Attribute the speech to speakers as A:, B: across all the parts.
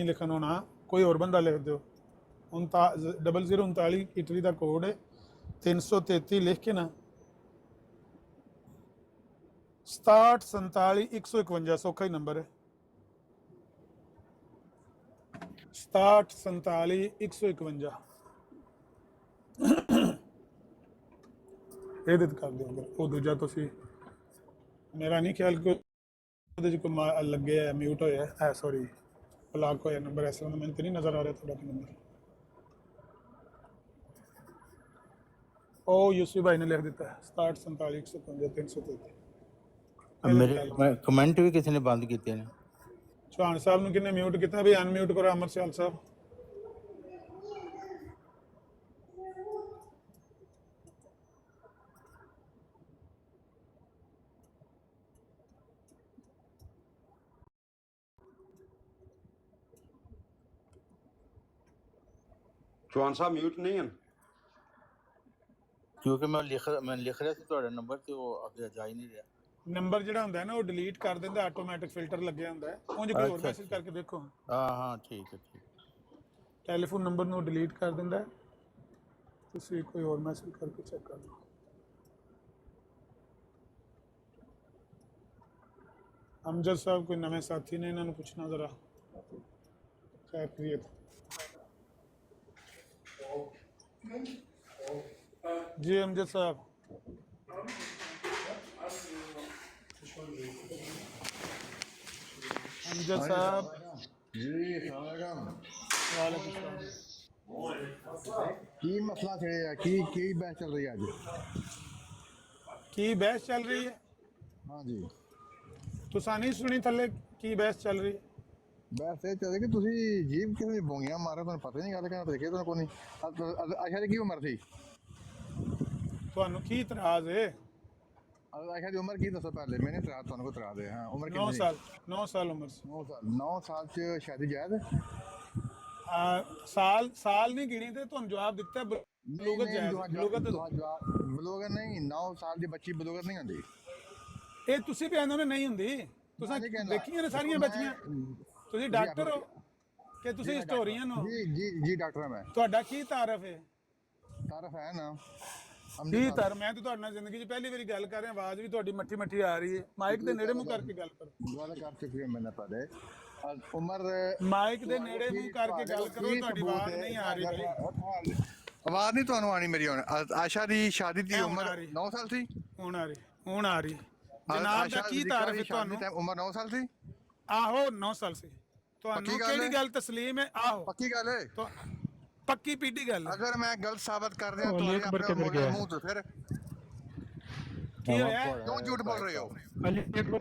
A: नहीं लिखना होना, कोई और बंदा लिख दो। 0039 इटली का कोड है, 333 लिख के ना 6747 सौखा ही नंबर है। 6747 ਇਹਦੇ ਤੇ ਕਰ ਦਿਓ। ਉਹ ਦੂਜਾ ਤੁਸੀਂ, ਮੇਰਾ ਨਹੀਂ ਖਿਆਲ ਕਿ ਉਹਦੇ 'ਚ ਕੋਈ ਲੱਗਿਆ ਮਿਊਟ ਹੋਇਆ ਹੈ, ਸੌਰੀ ਬਲਾਕ ਹੋਇਆ ਨੰਬਰ। ਇਸ ਤਰ੍ਹਾਂ ਦਾ ਮੈਨੂੰ ਤਾਂ ਨਹੀਂ ਨਜ਼ਰ ਆ ਰਿਹਾ ਤੁਹਾਡਾ ਨੰਬਰ। ਉਹ ਯੂਸੀ ਭਾਈ ਨੇ ਲਿਖ ਦਿੱਤਾ ਹੈ 6747
B: ਮੇਰੇ ਕਮੈਂਟ ਵੀ ਕਿਸੇ ਨੇ ਬੰਦ ਕੀਤੇ ਨੇ।
A: ਚੌਹਾਨ ਸਾਹਿਬ ਨੂੰ ਕਿੰਨੇ ਮਿਊਟ ਕੀਤਾ ਵੀ? ਅਨਮਿਊਟ ਕਰੋ ਅਮਰ ਸਿਆਲ ਸਾਹਿਬ।
C: ਚੌਹਾਨ ਸਾਹਿਬ ਮਿਊਟ ਨਹੀਂ ਹਨ
B: ਕਿਉਂਕਿ ਮੈਂ ਲਿਖ ਰਿਹਾ ਸੀ ਤੁਹਾਡਾ ਨੰਬਰ ਤੇ ਉਹ ਅੱਗੇ ਜਾ ਹੀ ਨਹੀਂ ਰਿਹਾ।
A: ਨੰਬਰ ਜਿਹੜਾ ਹੁੰਦਾ ਨਾ ਉਹ ਡਿਲੀਟ ਕਰ ਦਿੰਦਾ, ਆਟੋਮੈਟਿਕ ਫਿਲਟਰ ਲੱਗਿਆ ਹੁੰਦਾ ਹੈ। ਉਂਝ ਕੋਈ ਹੋਰ ਮੈਸੇਜ ਕਰਕੇ ਦੇਖੋ।
B: ਹਾਂ ਠੀਕ ਹੈ
A: ਟੈਲੀਫੋਨ ਨੰਬਰ ਨੂੰ ਡਿਲੀਟ ਕਰ ਦਿੰਦਾ, ਤੁਸੀਂ ਕੋਈ ਹੋਰ ਮੈਸੇਜ ਕਰਕੇ ਚੈੱਕ ਕਰ ਲਓ। ਅਮਜਦ ਸਾਹਿਬ ਕੋਈ ਨਵੇਂ ਸਾਥੀ ਨੇ, ਇਹਨਾਂ ਨੂੰ ਪੁੱਛਣਾ ਜ਼ਰਾ ਖੈਰੀਅਤ। जी अमजद साहब, अमजद साहब
D: जी
A: वालेकुम सलाम।
D: की मसला छड़िया की बहस चल रही है अज?
A: की बहस चल रही है?
D: हाँ जी,
A: तुसा नहीं सुनी थले की बहस चल रही है?
D: बहस ये चल रही कि तुसी जीभ किस बोंगियां मारे, तुहानू पता नहीं गल कहना देखे तुहानू कोई नहीं। आशा दी की उम्र थी?
A: ਤੁਹਾਨੂੰ ਕੀ ਇਤਰਾਜ਼ ਹੈ?
D: आशा दी उम्र की दसो पहले, मैंने इतराज तुहानू को इतराज है। हाँ, उम्र
A: 9
D: कितनी?
A: साल 9 साल उम्र से।
D: 9 साल च शादी जायज?
A: साल नहीं गिनी थे, ਤੁਹਾਨੂੰ ਜਵਾਬ ਦਿੱਤਾ ਬਲੂਗਤ ਜਾਇਜ਼।
D: ਬਲੂਗਤ ਨਹੀਂ, 9 ਸਾਲ ਦੀ ਬੱਚੀ ਬਲੂਗਤ ਨਹੀਂ ਹੁੰਦੀ।
A: ਇਹ ਤੁਸੀਂ ਵੀ ਆਂਦੇ ਹੋ ਨਹੀਂ ਹੁੰਦੀ। ਤੁਸੀਂ ਦੇਖੀਆਂ ਨੇ ਸਾਰੀਆਂ ਬੱਚੀਆਂ। ਤੁਸੀਂ ਡਾਕਟਰ ਹੋ ਕਿ ਤੁਸੀਂ ਹਿਸਟੋਰੀਅਨ ਹੋ?
D: ਜੀ ਡਾਕਟਰ ਹਾਂ ਮੈਂ।
A: ਤੁਹਾਡਾ ਕੀ ਤਾਰਫ ਹੈ?
D: ਤਾਰਫ ਹੈ ਨਾ
A: ਕੀ ਤਾਰ? ਮੈਂ ਤਾਂ ਤੁਹਾਡੇ ਨਾਲ ਜ਼ਿੰਦਗੀ 'ਚ ਪਹਿਲੀ ਵਾਰੀ ਗੱਲ ਕਰ ਰਿਹਾ, ਆਵਾਜ਼ ਵੀ ਤੁਹਾਡੀ ਮੱਠੀ ਮੱਠੀ ਆ ਰਹੀ ਹੈ। ਮਾਈਕ ਦੇ ਨੇੜੇ ਮੂੰਹ ਕਰਕੇ ਗੱਲ ਕਰੋ।
D: ਗੱਲ ਕਰ ਚੁੱਕੀ ਹਾਂ ਮੈਨੇ ਪਹਿਲੇ। ਉਮਰ
A: ਮਾਈਕ ਦੇ ਨੇੜੇ ਮੂੰਹ ਕਰਕੇ ਗੱਲ ਕਰੋ, ਤੁਹਾਡੀ ਆਵਾਜ਼ ਨਹੀਂ ਆ ਰਹੀ ਭਾਈ।
D: ਆਵਾਜ਼ ਨਹੀਂ ਤੁਹਾਨੂੰ ਆਣੀ ਮੇਰੀ? ਹੁਣ ਆਸ਼ਾ ਦੀ ਸ਼ਾਦੀ ਦੀ ਉਮਰ 9 ਸਾਲ ਸੀ।
A: ਹੁਣ ਆ ਰਹੀ ਜਨਾਬ ਦਾ ਕੀ ਤਾਰਫ ਹੈ ਤੁਹਾਨੂੰ?
D: ਉਮਰ 9 ਸਾਲ ਸੀ।
A: ਆਹੋ 9 ਸਾਲ ਸੀ। ਤੁਹਾਨੂੰ ਕਿਹੜੀ ਗੱਲ ਤਸਲੀਮ ਹੈ? ਆਹੋ
D: ਪੱਕੀ ਗੱਲ ਹੈ,
A: पक्की पीटी गल।
D: अगर मैं गलत साबित कर दिया तो मुंह तो फिर क्यों झूठ बोल रहे हो?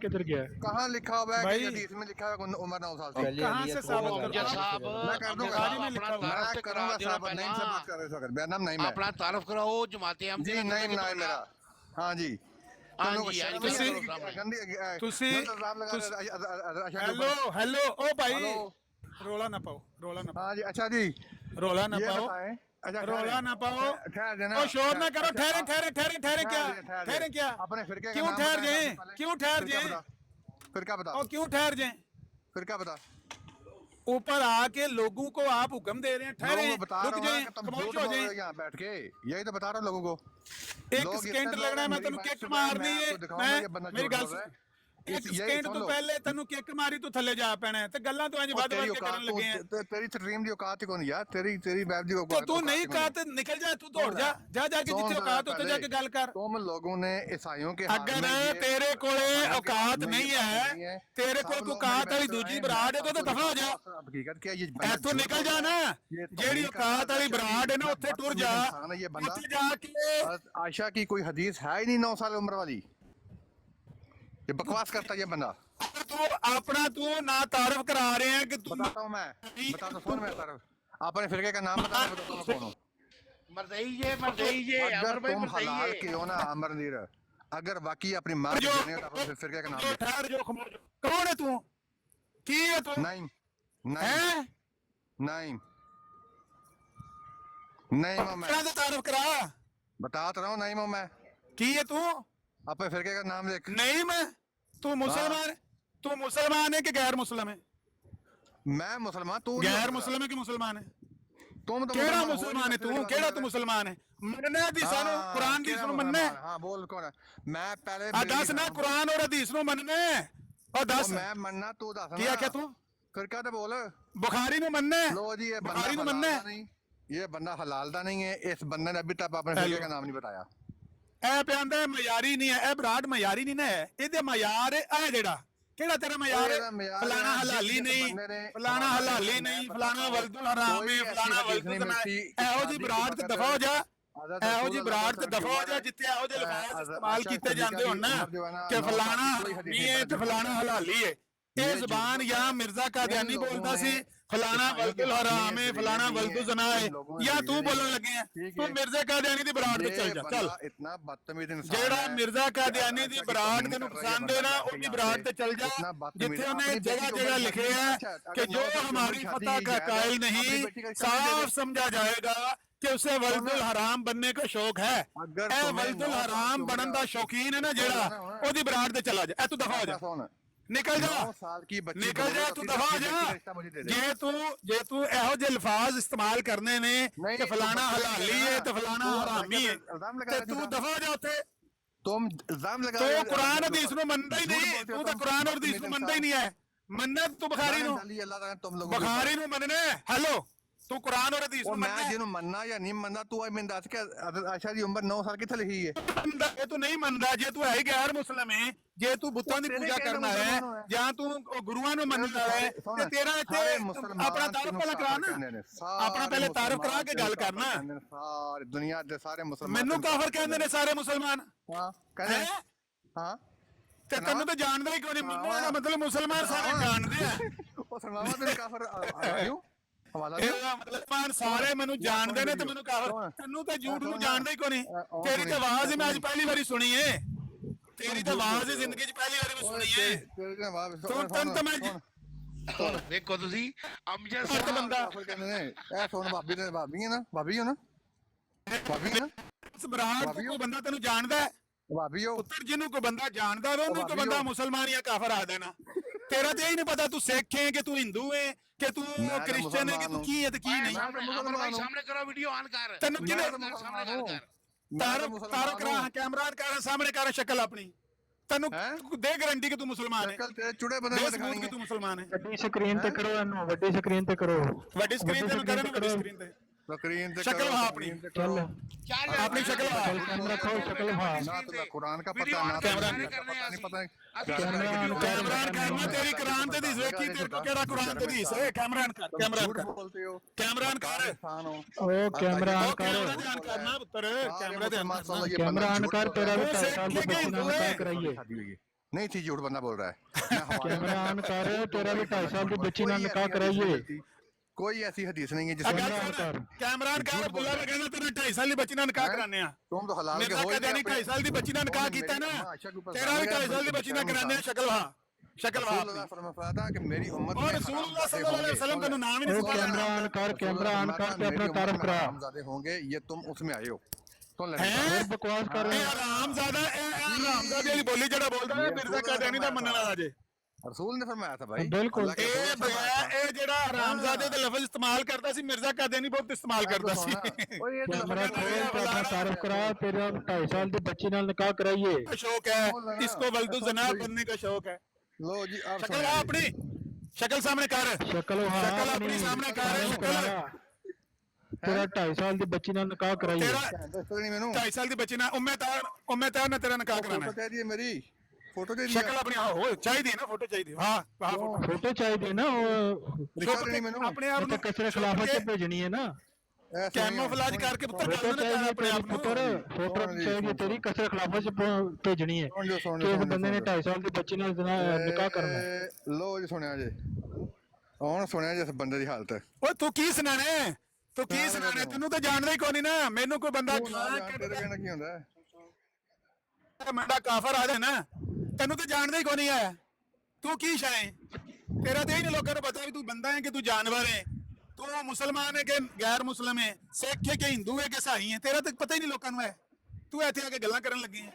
E: किधर गया?
D: कहाँ लिखा हुआ है कि हदीस में लिखा है उम्र 9 साल से?
A: कहाँ से साबित कर?
D: मैं कर दूंगा, मैं करूंगा साबित। नहीं साबित कर रहे हो, मेरा नाम नहीं, मैं
E: अपना तारफ कराओ जमाते हम
D: जी नहीं मेरा। हाँ जी
A: हेलो ओ भाई, रोला ना पाओ, रोला ना पाओ।
D: हाँ जी, अच्छा जी,
A: रोला ना पाओ, रोला ना पाओ, ओ शोर ना करो। ठहरे ठहरे ठहरे ठहरे क्या? ठहरे क्या?
D: अपने फिरके
A: क्यों ठहर जाए? क्यों ठहर जाए?
D: फिरका बता।
A: और क्यों ठहर जाए?
D: फिरका बता।
A: ऊपर आके लोगों को आप हुक्म दे रहे हैं, ठहरे, रुक जाए, खामोश हो जाए।
D: यहाँ बैठ के यही तो बता रहा हूँ लोगों को।
A: 1 सेकंड लगना है, मैं तेन किक मारनी है। मैं मेरी गल सुन, 1 सेकंड तो पहले तेन किक मारी तू थले जा पैना है ते गल्लां तो आज वध वध के करन लगे हैं।
D: तेरी स्ट्रीम दी औकात ही कोनी यार, तेरी वेब दी औकात।
A: तू नहीं औकात निकल जा, तू दौड़ जा जाके जिथे औकात उत्ते जाके गल कर।
D: तुम लोगों ने ईसाइयों के
A: अगर तेरे कोले औकात नहीं है, तेरे कोल कोई औकात वाली दूजी बराड़ है तो दफा हो जा।
D: हकीकत क्या ये?
A: ऐथों निकल जा ना, जेड़ी औकात वाली बराड़ है ना उत्थे टुर जा। उत्थे जाके
D: आयशा की कोई हदीस है ही नहीं 9 साल उम्र वाली। ये बकवास करता है ये बंदा।
A: तू अपना तू ना तारफ करा रहे हैं कि तू।
D: बताता हूँ मैं, बताता हूँ मैं तारफ। अपने फिरके का नाम बता, बताता हूँ कौन हो।
E: मरदईये
D: अगर तुम हलाल के हो ना अमरदीर, अगर वाकई अपनी मां की जने तो अपने फिरके का नाम ले।
A: कौन है तू? की है तू?
D: नहीं मैं
A: तारफ करा,
D: बता तो रहा हूँ। नहीं मैं
A: की है तू?
D: अपने फिरके का नाम देख।
A: नहीं मैं, तू मुसलमान है कि गैर मुस्लिम है?
D: मैं मुसलमान तू
A: गैर मुस्लिम है कि मुसलमान है?
D: तुम तो
A: ਕਿਹੜਾ ਮੁਸਲਮਾਨ ਹੈ ਤੂੰ? ਕਿਹੜਾ ਤੂੰ ਮੁਸਲਮਾਨ ਹੈ? ਮੰਨਣਾ ਹਦੀਸਾਂ ਨੂੰ, ਕੁਰਾਨ ਦੀ ਨੂੰ ਮੰਨਣਾ ਹੈ?
D: हाँ बोल कौन है? मैं पहले
A: ਆ ਦੱਸ ਨਾ, ਕੁਰਾਨ ਔਰ ਹਦੀਸ ਨੂੰ ਮੰਨਣਾ ਹੈ? ਉਹ ਦੱਸ
D: मैं मनना तू दस
A: ਕੀ ਆਖਿਆ ਤੂੰ?
D: फिर क्या तो बोल
A: ਬੁਖਾਰੀ ਨੂੰ ਮੰਨਣਾ ਹੈ?
D: लो जी ये
A: बुखारी
D: बंदा
A: को मनना
D: हलाल
A: है?
D: दा नहीं, ये बंदा हलाल दा नहीं है। इस बंदे ने अभी तक अपने फिरके का नाम नहीं बताया।
A: ਇਹ ਪਿਆਂਦਾ ਮਯਾਰੀ ਨਹੀਂ ਹੈ, ਇਹ ਬਰਾੜ ਮਯਾਰੀ ਨਹੀਂ ਨਾ ਹੈ, ਇਹਦੇ ਮਯਾਰ ਇਹ ਜਿਹੜਾ ਕਿਹੜਾ ਤੇਰਾ ਮਯਾਰ
D: ਇਹਦਾ ਮਯਾਰ
A: ਫਲਾਣਾ
D: ਹੈ,
A: ਹਲਾਲੀ
D: ਜਿਸ
A: ਨਹੀਂ,
D: ਬੰਦੇ ਨੇ
A: ਫਲਾਣਾ ਹਲਾਲੀ ਨਹੀਂ, ਫਲਾਣਾ ਵਲਦੁਲ ਹਰਾਮ
D: ਕੋਈ
A: ਹੈ,
D: ਐਸੀ
A: ਫਲਾਣਾ
D: ਹਦੀਸ
A: ਵਲਦੁਲ
D: ਨਹੀਂ
A: ਨਾ
D: ਮਿਲਦੀ,
A: ਇਹੋ ਜੀ ਬਰਾੜ ਤੇ ਦਫਾ ਹੋ ਜਾ, ਇਹੋ ਜੀ ਬਰਾੜ ਤੇ ਦਫਾ ਹੋ ਜਾ ਜਿੱਥੇ ਇਹੋ ਜਿਹੇ ਲਫ਼ਜ਼ ਇਸਤੇਮਾਲ ਕੀਤੇ ਜਾਂਦੇ ਹੋਣ ਨਾ ਕਿ ਫਲਾਣਾ ਨਹੀਂ ਹੈ ਤੇ ਫਲਾਣਾ ਹਲਾਲੀ ਹੈ। ਇਹ ਜ਼ਬਾਨ ਜਾਂ ਮਿਰਜ਼ਾ ਕਾਦੀਆਨੀ ਬੋਲਦਾ ਸੀ ਫਲਾਣਾ ਵਲਦੁਲ ਹਰਾਮ ਹੈ, ਫਲਾਣਾ ਵਲਦੁਲ ਜ਼ਨਾ ਹੈ, ਜਾਂ ਤੂੰ ਬੋਲਣ ਲੱਗੇ ਆ ਤੂੰ ਮਿਰਜ਼ਾ ਕਾਦੀਆਨੀ ਦੀ ਬਰਾੜ ਤੇ ਚੱਲ ਜਾ। ਚੱਲ
D: इतना बदतमीज इंसान
A: ਜਿਹੜਾ
D: है।
A: ਮਿਰਜ਼ਾ ਕਾਦੀਆਨੀ ਦੀ ਬਰਾੜ ਤੈਨੂੰ ਪਸੰਦ ਹੈ ਨਾ, ਉਹਦੀ ਬਰਾੜ ਤੇ ਚੱਲ ਜਾ ਜਿੱਥੇ ਉਹਨੇ ਜਗ੍ਹਾ ਜਗ੍ਹਾ ਲਿਖਿਆ ਹੈ ਕਿ ਜੋ ਹਮਾਰੀ फतह का कायल नहीं, साफ समझा जाएगा कि उसे वल्दुल हराम बनने का शौक है। ਇਹ ਵਲਦੁਲ ਹਰਾਮ ਬਣਨ ਦਾ ਸ਼ੌਕੀਨ ਹੈ ਨਾ ਜਿਹੜਾ, ਉਹਦੀ ਬਰਾੜ ਤੇ ਚਲਾ ਜਾ। ਇਹ ਤੂੰ ਦਫਾ ਹੋ ਜਾ,
D: सुन,
A: ਨਿਕਲ
D: 9
A: ਜਾ,
D: साल की बच्ची
A: ਨਿਕਲ ਜਾ, ਤੂੰ ਦਫਾ ਹੋ ਜਾ। ਜੇ ਤੂੰ ਇਹੋ ਜਿਹੇ ਲਫ਼ਾਜ਼ ਇਸਤੇਮਾਲ ਕਰਨੇ ਨੇ ਕਿ ਫਲਾਣਾ ਹਲਾਲੀ ਹੈ ਤੇ ਫਲਾਣਾ ਹਰਾਮੀ ਹੈ ਤੇ ਤੂੰ ਦਫਾ ਹੋ ਜਾ ਉੱਥੇ।
D: तुम इल्जाम लगा
A: ਤੂੰ ਕੁਰਾਨ ਹਦੀਸ ਨੂੰ ਮੰਨਦਾ ਹੀ ਨਹੀਂ, ਤੂੰ ਤਾਂ ਕੁਰਾਨ ਔਰ ਹਦੀਸ ਨੂੰ ਮੰਨਦਾ ਹੀ ਨਹੀਂ ਹੈ। ਮੰਨਣਾ ਤੂੰ ਬੁਖਾਰੀ ਨੂੰ,
D: अल्लाह ताला तुम लोग
A: ਬੁਖਾਰੀ ਨੂੰ ਮੰਨਣਾ। ਹੈਲੋ, ਤੂੰ ਕੁਰਾਨ ਔਰ ਹਦੀਸ
D: ਉਹ
A: ਨੂੰ
D: ਮੈਂ
A: ਮੰਨਣਾ
D: ਜਿਹਨੂੰ ਮੰਨਣਾ ਜਾਂ ਨਹੀਂ ਮੰਨਣਾ ਤੂੰ ਮੈਨੂੰ ਦੱਸ ਕੇ ਆਇਸ਼ਾ ਦੀ ਉਮਰ 9 ਸਾਲ ਕਿੱਥੇ ਲਿਖੀ ਹੈ?
A: ਮੰਨਦਾ? ਜੇ ਤੂੰ ਨਹੀਂ ਮੰਨਦਾ, ਜੇ ਤੂੰ ਹੈ ਹੀ ਗੈਰ ਮੁਸਲਮ ਹੈ, ਜੇ ਤੂੰ ਬੁੱਤਾਂ ਦੀ ਪੂਜਾ ਕਰਨਾ ਹੈ ਜਾਂ ਤੂੰ ਗੁਰੂਆਂ ਨੂੰ ਮੰਨਦਾ ਹੈ ਤੇ ਤੇਰਾ ਇੱਥੇ ਆਪਣਾ ਤਾਰਫ ਪਹਿਲਾਂ ਕਰਾ ਨਾ, ਆਪਣਾ ਪਹਿਲੇ ਤਾਰਫ ਕਰਾ ਕੇ ਗੱਲ ਕਰਨਾ।
D: ਸਾਰੀ ਦੁਨੀਆ ਦੇ ਸਾਰੇ ਮੁਸਲਮਾਨ
A: ਮੈਨੂੰ ਕਾਫਰ ਕਹਿੰਦੇ ਨੇ ਸਾਰੇ ਮੁਸਲਮਾਨ,
D: ਹਾਂ ਕਹਿੰਦੇ ਹਾਂ
A: ਤੇ ਤੈਨੂੰ ਤਾਂ ਜਾਣਦਾ ਹੀ ਕੋਈ ਨਹੀਂ। ਮੈਨੂੰ ਇਹਦਾ ਮਤਲਬ ਮੁਸਲਮਾਨ ਸਾਰੇ ਜਾਣਦੇ ਆ।
D: ਉਹ ਸੁਣਾਵਾ ਤੈਨੂੰ ਕਾਫਰ ਆਇਓ ਹਵਾਲਾ ਦਿਓ।
A: ਇਹਦਾ ਮਤਲਬ ਮੁਸਲਮਾਨ ਸਾਰੇ ਮੈਨੂੰ ਜਾਣਦੇ ਨੇ ਤੇ ਮੈਨੂੰ ਕਾਫਰ, ਤੈਨੂੰ ਤਾਂ ਝੂਠ ਨੂੰ ਜਾਣਦਾ ਹੀ ਕੋਈ ਨਹੀਂ। ਤੇਰੀ ਤਾਂ ਆਵਾਜ਼ ਹੀ ਮੈਂ ਅੱਜ ਪਹਿਲੀ ਵਾਰੀ ਸੁਣੀ ਏ, ਤੇਰੀ ਤਾਂ ਆਵਾਜ਼ ਹੀ ਜ਼ਿੰਦਗੀ 'ਚ ਪਹਿਲੀ ਵਾਰੀ ਮੈਂ ਸੁਣੀ ਏ।
D: ਤੇਰੇ ਨਾਲ ਬਾਤ
A: ਤੈਨੂੰ ਤਾਂ ਮੈਂ
E: ਦੇਖੋ ਤੁਸੀਂ ਅਮਜਦ
A: ਸੱਤ
E: ਸਾਹਿਬ
A: ਬੰਦਾ
D: ਕਾਫਰ ਕਹਿੰਦੇ ਨੇ। ਇਹ ਸੁਣ ਭਾਬੀ ਨੇ, ਭਾਬੀ ਹੈ ਨਾ, ਭਾਬੀ ਹੋ ਨਾ, ਭਾਬੀ ਹੈ ਨਾ,
A: ਸਬਰਾਟ ਕੋਈ ਬੰਦਾ ਤੈਨੂੰ ਜਾਣਦਾ ਹੈ?
D: ਭਾਬੀ ਹੋ।
A: ਪੁੱਤਰ ਜਿਹਨੂੰ ਕੋਈ ਬੰਦਾ ਜਾਣਦਾ ਵੇ ਉਹਨੂੰ ਕੋਈ ਬੰਦਾ ਮੁਸਲਮਾਨ ਜਾਂ ਕਾਫਰ ਆ ਦੇਣਾ। ਤੇਰਾ ਤੇ ਇਹ ਨਹੀਂ ਪਤਾ ਤੂੰ ਸਿੱਖ ਹੈ ਕਿ ਤੂੰ ਹਿੰਦੂ ਹੈ ਕਿ ਤੂੰ ਕ੍ਰਿਸਚੀਅਨ ਹੈ ਕਿ ਤੂੰ ਕੀ ਹੈ ਤੇ ਕੀ ਨਹੀਂ।
E: ਅਮਰ ਭਾਈ ਸਾਹਮਣੇ ਕਰੋ, ਵੀਡੀਓ ਆਨ ਕਰ,
A: ਤੈਨੂੰ ਕਿਹਨੇ
E: ਸਾਹਮਣੇ ਗੱਲ ਕਰ।
A: ਤਾਰਕ ਕਰਾ ਕੈਮਰਾ ਕਰ, ਸਾਹਮਣੇ ਕਰ ਸ਼ਕਲ ਆਪਣੀ। ਤੈਨੂੰ ਦੇ ਗਾਰੰਟੀ ਕਿ ਤੂੰ ਮੁਸਲਮਾਨ ਹੈ,
D: ਕੱਲ ਤੇਰੇ ਚੁੜੇ ਬੰਦੇ
A: ਦੇ
D: ਮੈਂ
A: ਸਬੂਤ
D: ਦਿਖਾਣੀ
A: ਕਿ
D: ਹੈ।
A: ਤੂੰ ਮੁਸਲਮਾਨ ਹੈ।
F: ਵੱਡੀ ਸਕਰੀਨ ਤੇ ਕਰੋ ਇਹਨੂੰ, ਵੱਡੀ ਸਕਰੀਨ ਤੇ ਕਰੋ,
A: ਵੱਡੀ ਸਕਰੀਨ ਤੇ ਕਰਨ, ਵੱਡੀ ਸਕਰੀਨ ਤੇ
D: ਸਕਰੀਨ ਤੇ
A: शक्ल
D: करो,
A: वहाँ अपनी।
D: स्क्रीन पे करो।
E: ਚੱਲ
A: ਆਪਣੀ ਸ਼ਕਲ ਵਹਾ।
F: कैमरा खोल, शक्ल वहा,
D: ना तुम्हें कुरान का
E: वीडियो
D: पता ना
E: ऑन
D: तुम्हें
E: कैमरा
D: हदीस का
E: करने
D: पता नहीं, पता नहीं
F: कैमरा ऑन कर।
A: कैमरान करना तेरी कुरान ते दीस की तेरे को केड़ा कुरान ते दीस है। कैमरान कर, कैमरान
D: झूठ
A: कर,
D: बोलते हो,
A: कैमरान कर।
D: इंसान हो।
F: ओ कैमरा ऑन
A: ओ
F: कर,
A: कैमरा ध्यान करना पुत्र, कैमरा ध्यान करना।
F: कैमरा ऑन कर। तेरा भी
A: वो
F: 2.5 साल की
A: सेठ के
F: बच्ची नाम
A: हुए।
F: क्या कराइए?
D: शादी हुई है। नहीं थी, झूठ बंदा बोल रहा है। मैं हवाले
F: कैमरा ऑन कर, तेरा भी 2.5 साल की बच्ची नाम
D: कोई
F: निकाह
D: ऐसी हदीस
F: कराइए।
D: नहीं मिलती, कोई ऐसी हदीस नहीं है जिसमें
A: कैमरान कर बुला के कहना तेरे 2.5 साल दी बच्ची नाल निकाह कराने आ।
D: तुम तो हलाल के
A: मेरा
D: हो ही
A: कहते नहीं 2.5 साल दी बच्ची नाल निकाह कीता ना, तेरा भी 2.5 साल दी बच्ची नाल कराने आ। शक्ल वहा, शक्ल वहा अपनी।
D: फरमाया था कि मेरी उम्मत
A: और रसूलुल्लाह सल्लल्लाहु अलैहि वसल्लम तेनु नाम ही नहीं
F: ओ कैमरा
A: पता।
F: ऑन कर, कैमरा ऑन कर ते अपना तारफ करा।
D: हरामजादे होंगे, ये तुम उसमें आए हो तो
A: हैं?
F: फिर बकवास कर रहे
A: ਇਹ
F: हैं।
A: ਹਰਾਮਜ਼ਾਦਾ, ਇਹ ਹਰਾਮਜ਼ਾਦੇ ਦੀ ਬੋਲੀ ਜਿਹੜਾ ਬੋਲਦਾ ਹੈ ਮਿਰਜ਼ਾ ਕਾਦੀਆਨੀ ਦਾ ਮੰਨਣ ਵਾਲਾ ਜੇ।
D: रसूल ने फरमाया था भाई,
F: बिल्कुल।
D: अल्लाह के रसूल ने फरमाया था।
A: ਇਹ ਜਿਹੜਾ ਹਰਾਮਜ਼ਾਦੇ ਦੇ ਲਫ਼ਜ਼ ਇਸਤੇਮਾਲ ਕਰਦਾ ਸੀ ਮਿਰਜ਼ਾ ਕਾਦੀਆਨੀ ਬਹੁਤ ਇਸਤੇਮਾਲ ਕਰਦਾ ਸੀ।
D: और ये तो
F: कैमरा
D: लफड़ा
F: खोल,
D: है,
F: ते अपना तारफ करा। तेरा 2.5 साल की बच्ची नाल निकाह कराइए।
A: शौक है इसको वल्दु जना बनने का शौक है।
D: लो जी आप
A: शक्ल वहा अपनी, शक्ल सामने कर,
F: शक्ल वहा
A: शक्ल अपनी सामने कर,
F: तारफ
A: शक्ल
F: करा। तेरा 2.5 साल की बच्ची नाल निकाह कराइए।
A: तेरा
D: सुन नहीं मैनू
A: 2.5 साल ਦੀ ਬੱਚੀ ਨਾਲ ਉਮਰ ਤਾਂ ਨਾ ਤੇਰਾ ਨਿਕਾਹ ਕਰਾਣਾ
D: फोटो दे दिए मेरी, फोटो दे
A: ਸ਼ਕਲ
D: दिया
A: ਆਪਣੀ ਹੋ ਚਾਹੀਦੀ ਨਾ, ਫੋਟੋ ਚਾਹੀਦੀ। ਹਾਂ ਵਾਹ ਫੋਟੋ
F: फोटो चाहिए ना, वो
D: दिखा नहीं मैनू
A: ਆਪਣੇ ਆਪ
F: तो
A: ਨੂੰ
F: कचरे खिलाफत से भेजनी है ना।
A: ਕੈਮੋਫਲਾਜ ਕਰਕੇ ਪੁੱਤਰ
F: फोटो
A: ਗੱਲ ਨਾ ਕਰ
F: चाहिए
A: ਆਪਣੇ
F: तेरी
A: ਆਪ ਨੂੰ।
F: पुत्र, फोटो चाहिए तेरी कचरे खिलाफत से भेजनी है कि इस बंदे ने 2.5 साल की बच्ची नाल निकाह करना है।
D: लो जी सुनिया जी, ਹੁਣ ਸੁਣਿਆ ਜਿਸ ਬੰਦੇ ਦੀ ਹਾਲਤ।
A: ਓਏ ਤੂੰ ਕੀ ਸੁਣਾਣੇ, ਤੂੰ ਕੀ ਸੁਣਾਣੇ? ਤੈਨੂੰ ਤਾਂ ਜਾਣਦਾ ਹੀ ਕੋਈ ਨਹੀਂ ਨਾ। ਮੈਨੂੰ ਕੋਈ ਬੰਦਾ
D: ਤੇਰੇ ਕਹਿਣਾ ਕੀ ਹੁੰਦਾ ਹੈ?
A: ਮੁੰਡਾ ਕਾਫਰ ਆ ਜਾਏ ਨਾ, ਤੈਨੂੰ ਤਾਂ ਜਾਣਦਾ ਹੀ ਕੋਈ ਨਹੀਂ ਹੈ। ਤੂੰ ਕੀ ਸ਼ਾਇ ਤੇਰਾ ਤੇ ਹੀ ਨਹੀਂ ਲੋਕਾਂ ਨੂੰ ਪਤਾ ਵੀ ਤੂੰ ਬੰਦਾ ਹੈ ਕਿ ਤੂੰ ਜਾਨਵਰ ਹੈ, ਤੂੰ ਮੁਸਲਮਾਨ ਹੈ ਕਿ ਗੈਰ ਮੁਸਲਮ ਹੈ, ਸਿੱਖ ਹੈ ਕਿ ਹਿੰਦੂ ਹੈ ਕਿ ਈਸਾਈ ਹੈ, ਤੇਰਾ ਤਾਂ ਪਤਾ ਹੀ ਨਹੀਂ ਲੋਕਾਂ ਨੂੰ ਹੈ। ਤੂੰ ਇੱਥੇ ਆ ਕੇ ਗੱਲਾਂ ਕਰਨ ਲੱਗੀ ਹੈ।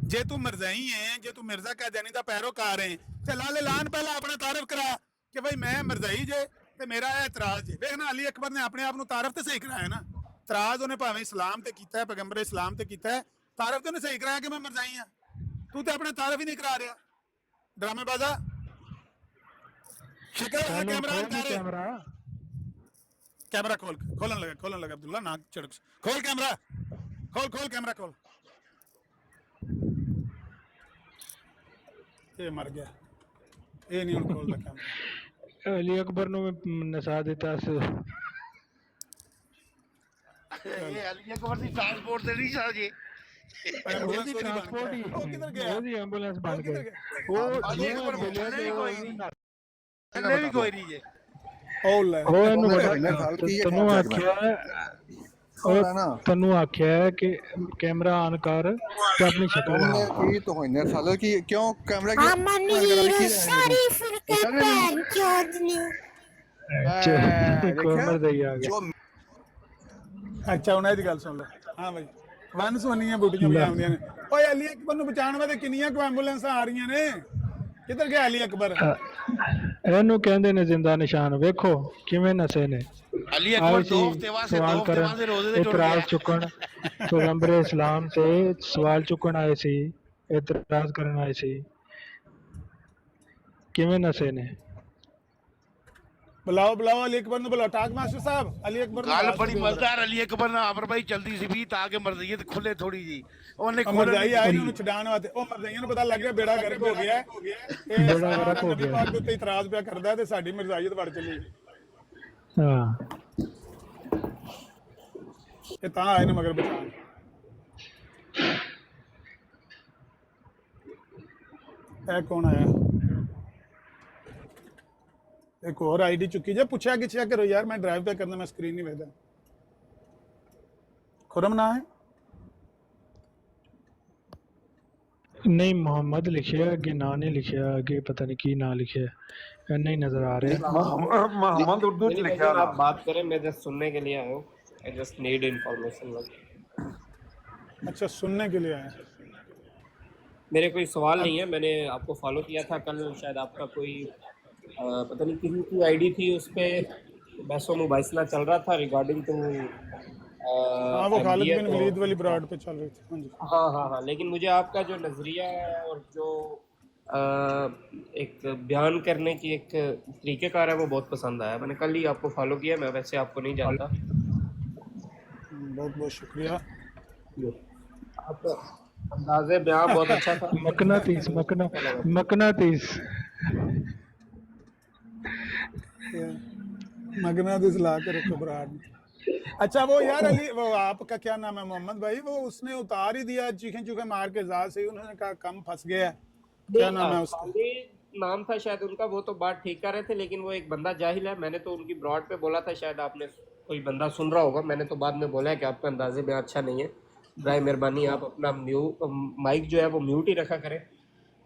A: ਜੇ ਤੂੰ ਮਰਜ਼ਾਈ ਹੈ, ਜੇ ਤੂੰ ਮਿਰਜ਼ਾ ਕਾਦੀਆਨੀ ਦਾ ਪੈਰੋਕਾਰ ਹੈ ਤੇ ਲਾਲ ਐਲਾਨ ਪਹਿਲਾਂ ਆਪਣਾ ਤਾਰਫ ਕਰਾ। ਕਿ ਭਾਈ ਮੈਂ ਮਰਜ਼ਾਈ ਜੇ ਤੇ ਮੇਰਾ ਇਹ ਇਤਰਾਜ਼ ਜੇ। ਵੇਖਣਾ ਅਲੀ ਅਕਬਰ ਨੇ ਆਪਣੇ ਆਪ ਨੂੰ ਤਾਰਫ ਤੇ ਸਹੀ ਕਰਾਇਆ ਨਾ, ਇਤਰਾਜ਼ ਉਹਨੇ ਭਾਵੇਂ ਇਸਲਾਮ ਤੇ ਕੀਤਾ ਹੈ, ਪੈਗੰਬਰ ਇਸਲਾਮ ਤੇ ਕੀਤਾ ਹੈ, ਤਾਰਫ ਤੇ ਉਹਨੇ ਸਹੀ ਕਰਾਇਆ ਕਿ ਮੈਂ ਮਰਜ਼ਾਈ ਆ। ਤੂੰ ਤੇ ਆਪਣੇ ਤਾਰਫ ਹੀ ਨਹੀਂ ਕਰਾ ਰਿਹਾ, ਡਰਾਮੇਬਾਜ਼ਾ। ਸ਼ਕਲ ਹੈ ਕੈਮਰਾ ਕਰ, कैमरा खोलन लगा अब्दुल्ला ना चढ़, खोल कैमरा, खोल कैमरा खोल। ये मर गया, ये नहीं खोल दा कैमरा।
F: अली अकबर नु नसा देता से
E: ये अली अकबर दी ट्रांसपोर्ट ते नहीं सा जी,
A: एम्बुलेंस
F: ट्रांसपोर्ट ही
A: वो किधर गया,
F: वो दी एम्बुलेंस बन
A: किधर
F: गई।
A: गया?
F: वो
E: अली अकबर बोले कोई नहीं, थल्ले भी कोई नहीं जी।
A: ओ ले
F: ਉਹ ਇਹਨੂੰ
D: ਉਹਨੇ ਗੱਲ ਕੀ ਹੈ
F: ਤੈਨੂੰ ਆਖਿਆ ਤੈਨੂੰ ਆਖਿਆ ਕਿ ਕੈਮਰਾ ਆਨ ਕਰ ਤੇ ਆਪਣੀ ਸ਼ਕਲ
D: ਉਹਨੇ
F: ਬਣਾ।
D: ਕੀ ਤੁਹਾਨੇ ਸਾਲ ਕੀ ਕਿਉਂ ਕੈਮਰਾ ਕੀ
G: ਅਮਨ ਹੀਰੋ ਸ਼ਰੀਫ ਕੇ ਭੈਣ ਚੋਦ ਨੇ
F: ਕੋਈ ਮਰਦਾਈ ਆ ਗਿਆ।
A: अच्छा हुन ਇਹਦੀ ਗੱਲ ਸੁਣ ਲੈ। ਹਾਂ ਭਾਈ ਵਨ ਸੁਣੀਆਂ ਬੁੱਢੀਆਂ ਵੀ ਆਉਂਦੀਆਂ ਨੇ। ਓਏ ਅਲੀ ਅਕਬਰ ਨੂੰ ਬਚਾਉਣ ਵਾਸਤੇ ਕਿੰਨੀਆਂ ਕੁ ਐਂਬੂਲੈਂਸਾਂ ਆ ਰਹੀਆਂ ਨੇ, ਕਿੱਧਰ ਗਿਆ ਅਲੀ ਅਕਬਰ?
F: ਇਹਨੂੰ ਕਹਿੰਦੇ ਨੇ ਜ਼ਿੰਦਾ ਨਿਸ਼ਾਨ, ਵੇਖੋ ਕਿਵੇਂ ਨਸੇ ਨੇ।
E: अली अकबर दो हफ्ते वास्ते रोजे दे जुड़
F: ਇਤਰਾਜ਼
E: गया।
F: ਚੁੱਕਣ ਪੈਗੰਬਰ ਇਸਲਾਮ ਤੇ ਸਵਾਲ ਚੁੱਕਣ ਆਏ ਸੀ, ਇਤਰਾਜ਼ ਕਰਨ ਆਏ ਸੀ, ਕਿਵੇਂ ਨਸੇ ਨੇ।
A: बुलाओ अली अकबर ਨੂੰ बुलाओ। टाक मास्टर साहब अली अकबर
E: गल बड़ी मजेदार अली अकबर ना अमर भाई चलती सी भी ताकि मर्जियत खुले थोड़ी जी, ਉਹਨੇ
A: ਮਰਜ਼ਾਈ ਆਏ ਨੇ ਉਹਨੂੰ ਛਡਾਉਣ ਵਾਸਤੇ। ਉਹ ਮਰਜ਼ਾਈਆਂ ਨੂੰ ਪਤਾ ਲੱਗ ਗਿਆ ਬੇੜਾ ਗਰਕ ਹੋ ਗਿਆ, ਇਹ
F: ਬੇੜਾ ਗਰਕ ਹੋ
A: ਨਬੀ
F: ਗਿਆ।
A: ਪਾਕ ਦੇ ਉੱਤੇ ਇਤਰਾਜ਼ ਪਿਆ ਕਰਦਾ ਤੇ ਸਾਡੀ ਮਰਜ਼ਾਈਅਤ ਵੜ ਚਲੀ।
F: ਹਾਂ
A: ਇਹ ਤਾਂ ਆਏ ਨੇ ਮਗਰ ਬਚਾਉਣ। ਇਹ ਕੌਣ ਆਇਆ? एक और आईडी चुकी जे, पूछा कि करो यार, मैं ड्राइव पे करना, मैं स्क्रीन नहीं भेजा। खुरम ना है
F: नहीं, मोहम्मद लिखिया अगे ना नहीं लिखिया, अगे पता नहीं की ना लिखिया नहीं नजर आ रहा।
C: मोहम्मद उर्दू च लिखा है।
H: आप बात करें, मैं जस्ट सुनने के लिए आया हूँ। I just need information.
A: अच्छा, सुनने के लिए आया।
H: मेरे कोई सवाल नहीं है, मैंने आपको फॉलो किया था कल, शायद आपका कोई पता नहीं किसी की आईडी थी, उस पर बहसो मुबाइसला चल रहा था रिगार्डिंग टू
A: हाँ, वो खालिद बिन वलीद वाली ब्रॉड पे चल रही थी। हाँ जी,
H: हाँ, लेकिन मुझे आपका जो नज़रिया है और जो एक बयान करने की एक तरीक़ेकार है वो बहुत पसंद आया। मैंने कल ही आपको फॉलो किया, मैं वैसे आपको नहीं जानता।
A: बहुत बहुत शुक्रिया।
H: आपका अंदाज़े बयान बहुत अच्छा था।
F: मकनातीस
A: मगना दिसला के रखो ब्राड। अच्छा वो यार अली, वो आपका क्या नाम है मोहम्मद भाई, वो उसने उतार ही दिया चीखें चूखे मार के ज़ात से, उन्होंने कहा कम फंस गया। क्या नाम है उसका?
H: नाम था शायद उनका, वो तो बात ठीक कर रहे थे, लेकिन वो एक बंदा जाहिल है। मैंने तो उनकी ब्रॉड पे बोला था, शायद आपने कोई बंदा सुन रहा होगा। मैंने तो बाद में बोला है कि आपका अंदाजे में अच्छा नहीं है, बराए मेहरबानी आप अपना माइक जो है वो म्यूट ही रखा करें,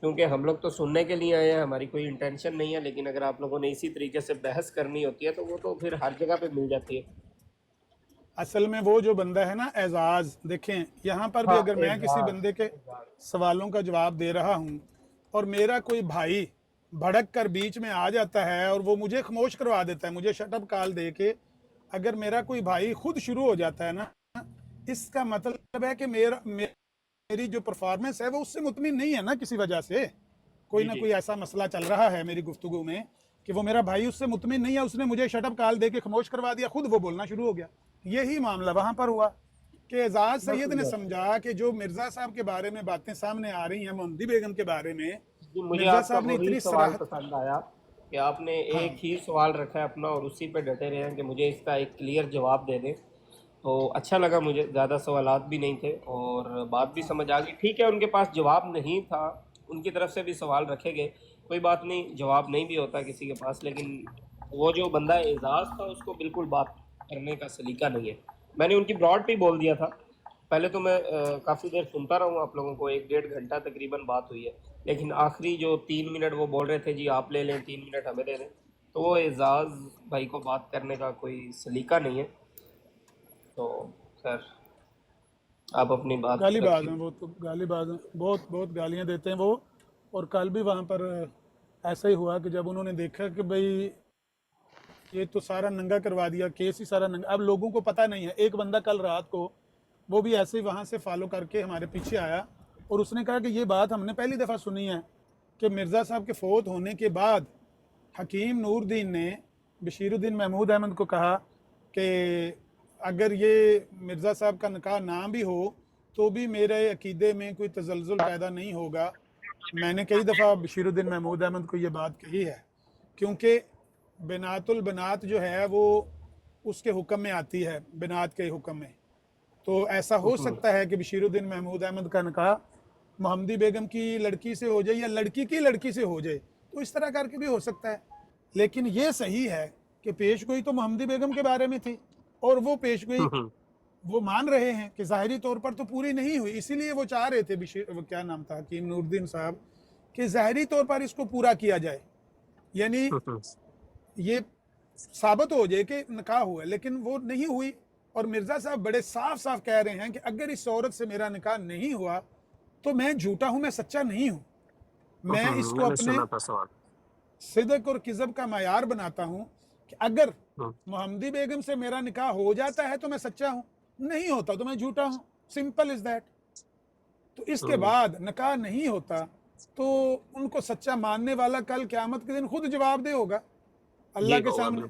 H: क्योंकि हम लोग तो सुनने के लिए आए हैं, हमारी कोई इंटेंशन नहीं है। लेकिन अगर आप लोगों ने इसी तरीके से बहस करनी होती है तो वो तो फिर हर जगह पे मिल जाती है।
A: असल में वो जो बंदा है ना एजाज, देखें यहाँ पर भी अगर मैं किसी बंदे के सवालों का जवाब दे रहा हूँ और मेरा कोई भाई भड़क कर बीच में आ जाता है और वो मुझे खामोश करवा देता है, मुझे शटअप कॉल दे के, अगर मेरा कोई भाई खुद शुरू हो जाता है ना, इसका मतलब है कि मेरी जो परफॉर्मेंस है वो उससे मुतमिन नहीं है ना, किसी वजह से कोई ना कोई ऐसा मसला चल रहा है मेरी गुफ्तगू में कि वो मेरा भाई उससे मुतमिन नहीं है, उसने मुझे शटअप कॉल दे के खामोश करवा दिया, खुद वो बोलना शुरू हो गया। यही मामला वहाँ पर हुआ कि एजाज सैयद ने समझा कि जो मिर्ज़ा साहब के बारे में बातें सामने आ रही हैं, मोहम्मदी बेगम के बारे में,
H: मुझे
A: मिर्ज़ा
H: आपका
A: साहब ने
H: वही
A: इतनी
H: सवाल
A: सराहत।
H: पसंद आया कि आपने एक ही सवाल रखा है अपना और उसी पे डटे रहे हैं कि मुझे इसका एक क्लियर जवाब दे दें, तो अच्छा लगा मुझे। ज़्यादा सवालात भी नहीं थे और बात भी समझ आ गई। ठीक है, उनके पास जवाब नहीं था, उनकी तरफ से भी सवाल रखे गए, कोई बात नहीं, जवाब नहीं भी होता किसी के पास, लेकिन वो जो बंदा एजाज था उसको बिल्कुल बात करने का सलीका नहीं है। मैंने उनकी ब्रॉड पे ही बोल दिया था। पहले तो मैं काफ़ी देर सुनता रहा हूँ आप लोगों को, 1-1.5 घंटा तकरीबन बात हुई है, लेकिन आखिरी जो 3 मिनट वो बोल रहे थे जी आप ले लें, 3 मिनट हमें दे दें, तो वो एजाज भाई को बात करने का कोई सलीका नहीं है। तो सर आप अपनी बात
A: गालीबाज हैं वो, तो गालीबाज हैं, बहुत बहुत गालियाँ देते हैं वो। और कल भी वहाँ पर ایسا ہی ہوا کہ جب انہوں نے دیکھا کہ بھئی یہ تو سارا ننگا کروا دیا، کیس ہی سارا ننگا، اب لوگوں کو پتہ نہیں ہے. ایک بندہ کل رات کو وہ بھی ایسے ہی وہاں سے فالو کر کے ہمارے پیچھے آیا اور اس نے کہا کہ یہ بات ہم نے پہلی دفعہ سنی ہے کہ مرزا صاحب کے فوت ہونے کے بعد حکیم نور الدین نے بشیر الدین محمود احمد کو کہا کہ اگر یہ مرزا صاحب کا نکاح نہ بھی ہو تو بھی میرے عقیدے میں کوئی تزلزل پیدا نہیں ہوگا. میں نے کئی دفعہ بشیر الدین محمود احمد کو یہ بات کہی ہے، کیونکہ بنات البنات جو ہے وہ اس کے حکم میں آتی ہے، بنات کے حکم میں. تو ایسا ہو سکتا ہے کہ بشیر الدین محمود احمد کا نکاح محمدی بیگم کی لڑکی سے ہو جائے یا لڑکی کی لڑکی سے ہو جائے، تو اس طرح کر کے بھی ہو سکتا ہے. لیکن یہ صحیح ہے کہ پیش گوئی تو محمدی بیگم کے بارے میں تھی، اور وہ پیش گوئی وہ مان رہے ہیں کہ ظاہری طور پر تو پوری نہیں ہوئی، اسی لیے وہ چاہ رہے تھے وہ کیا نام تھا حکیم نور الدین صاحب، کہ ظاہری طور پر اس کو پورا کیا جائے، یعنی یہ ثابت ہو جائے کہ نکاح ہوا ہے. لیکن وہ نہیں ہوئی، اور مرزا صاحب بڑے صاف صاف کہہ رہے ہیں کہ اگر اس عورت سے میرا نکاح نہیں ہوا تو میں جھوٹا ہوں، میں سچا نہیں ہوں. میں اس کو اپنے صدق اور کذب کا معیار بناتا ہوں کہ اگر محمدی بیگم سے میرا نکاح ہو جاتا ہے تو میں سچا ہوں، نہیں ہوتا تو میں جھوٹا ہوں. Simple is that. تو اس کے بعد نکاح نہیں ہوتا تو ان کو سچا ماننے والا کل قیامت کے دن خود جواب دے ہوگا اللہ کے سامنے.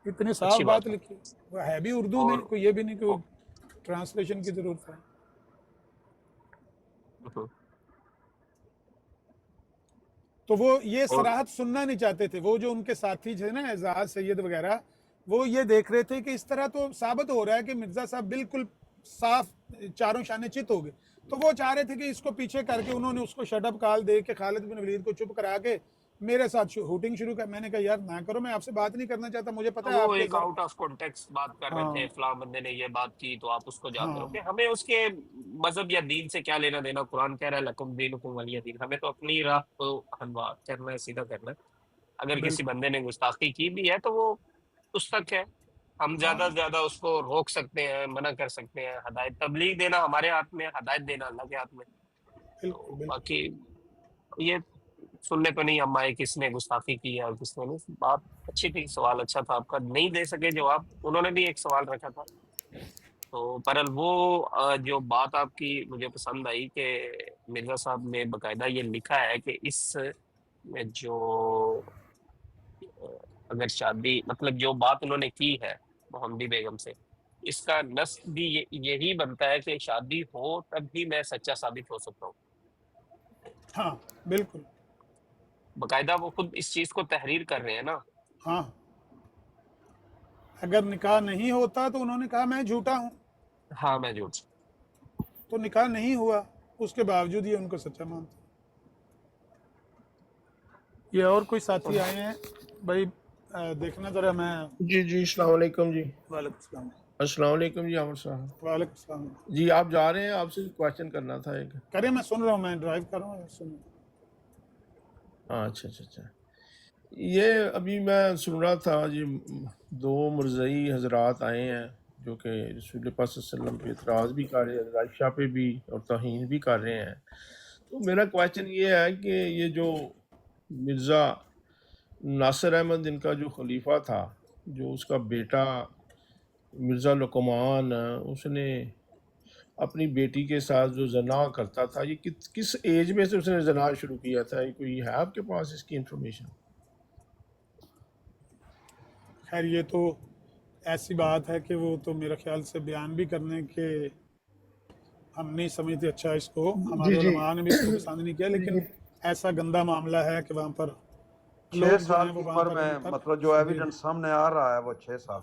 A: اتنی صاف بات لکھی وہ ہے بھی اردو میں، کوئی یہ بھی نہیں کہ ٹرانسلیشن کی ضرورت ہے. تو وہ یہ صراحت سننا نہیں چاہتے تھے. وہ جو ان کے ساتھی تھے نا اعزاز سید وغیرہ، وہ یہ دیکھ رہے تھے کہ اس طرح تو ثابت ہو رہا ہے کہ مرزا صاحب بالکل صاف چاروں شانے چت ہو گئے. تو وہ چاہ رہے تھے کہ اس کو پیچھے کر کے انہوں نے اس کو شٹ اپ کال دے کے خالد بن ولید کو چپ کرا کے میرے ساتھ ہوٹنگ شروع کر. میں نے کہا یار نہ کرو، میں آپ سے بات نہیں کرنا چاہتا، مجھے پتا ہے
I: وہ ایک آؤٹ آف کانٹیکسٹ بات کر رہے تھے، فلاں بندے نے یہ بات کی تو آپ اس کو جانتے ہو کہ ہمیں اس کے مذہب یا دین سے کیا لینا دینا. قرآن کہہ رہا ہے لکم دینکم ولی دین. ہمیں تو اپنی راہ کو ہموار کرنا ہے، سیدھا کرنا ہے. اگر کسی بندے نے گستاخی کی بھی ہے تو وہ اس تک ہے. ہم زیادہ سے زیادہ اس کو روک سکتے ہیں، منع کر سکتے ہیں. ہدایت تبلیغ دینا ہمارے ہاتھ میں، ہدایت دینا اللہ کے ہاتھ میں. باقی یہ سننے تو نہیں ہم آئے کس نے گستاخی کی ہے اور کس نے نہیں. بات اچھی تھی، سوال اچھا تھا آپ کا. نہیں دے سکے جواب، انہوں نے بھی ایک سوال رکھا تھا. تو برحال وہ جو بات آپ کی مجھے پسند آئی کہ مرزا صاحب نے باقاعدہ یہ لکھا ہے کہ اس جو اگر شادی مطلب جو بات انہوں نے کی ہے محمدی بیگم سے، اس کا نص بھی یہی بنتا ہے کہ شادی ہو تب ہی میں سچا ثابت ہو سکتا ہوں.
A: ہاں بالکل،
I: باقاعدہ وہ خود اس چیز کو تحریر کر رہے ہیں نا.
A: ہاں اگر نکاح نہیں ہوتا تو انہوں نے کہا میں جھوٹا ہوں.
I: ہاں میں جھوٹ.
A: تو نکاح نہیں ہوا، اس کے باوجود یہ ان کو سچا مانتا. یہ اور کوئی ساتھی آئے ہیں بھائی، دیکھنا ذرا. میں
J: جی السلام علیکم. جی
A: وعلیکم السلام.
J: السلام علیکم جی عامر صاحب.
A: وعلیکم السلام.
J: جی آپ جا رہے ہیں؟ آپ سے کویشچن کرنا تھا ایک.
A: کریں، میں سن رہا ہوں، میں ڈرائیو کر رہا ہوں.
J: اچھا. یہ ابھی میں سن رہا تھا جی، دو مرزئی حضرات آئے ہیں جو کہ رسول پاک صلی اللہ علیہ وسلم پہ اعتراض بھی کر رہے ہیں، عائشہ پہ بھی، اور توہین بھی کر رہے ہیں. تو میرا کویشچن یہ ہے کہ یہ جو مرزا ناصر احمد ان کا جو خلیفہ تھا، جو اس کا بیٹا مرزا لقمان، اس نے اپنی بیٹی کے ساتھ جو زنا کرتا تھا، یہ کس ایج میں سے اس نے زنا شروع کیا تھا؟ یہ کوئی ہے آپ کے پاس اس کی انفارمیشن؟
A: خیر یہ تو ایسی بات ہے کہ وہ تو میرے خیال سے بیان بھی کرنے کے ہم نہیں سمجھتے اچھا اس کو، ہمارے علماء نے بھی اس کو پسند نہیں کیا. لیکن ایسا گندا معاملہ ہے کہ وہاں پر
C: 6 سال کی عمر میں مطلب جو ایویڈنس سامنے آ رہا ہے وہ 6 سال.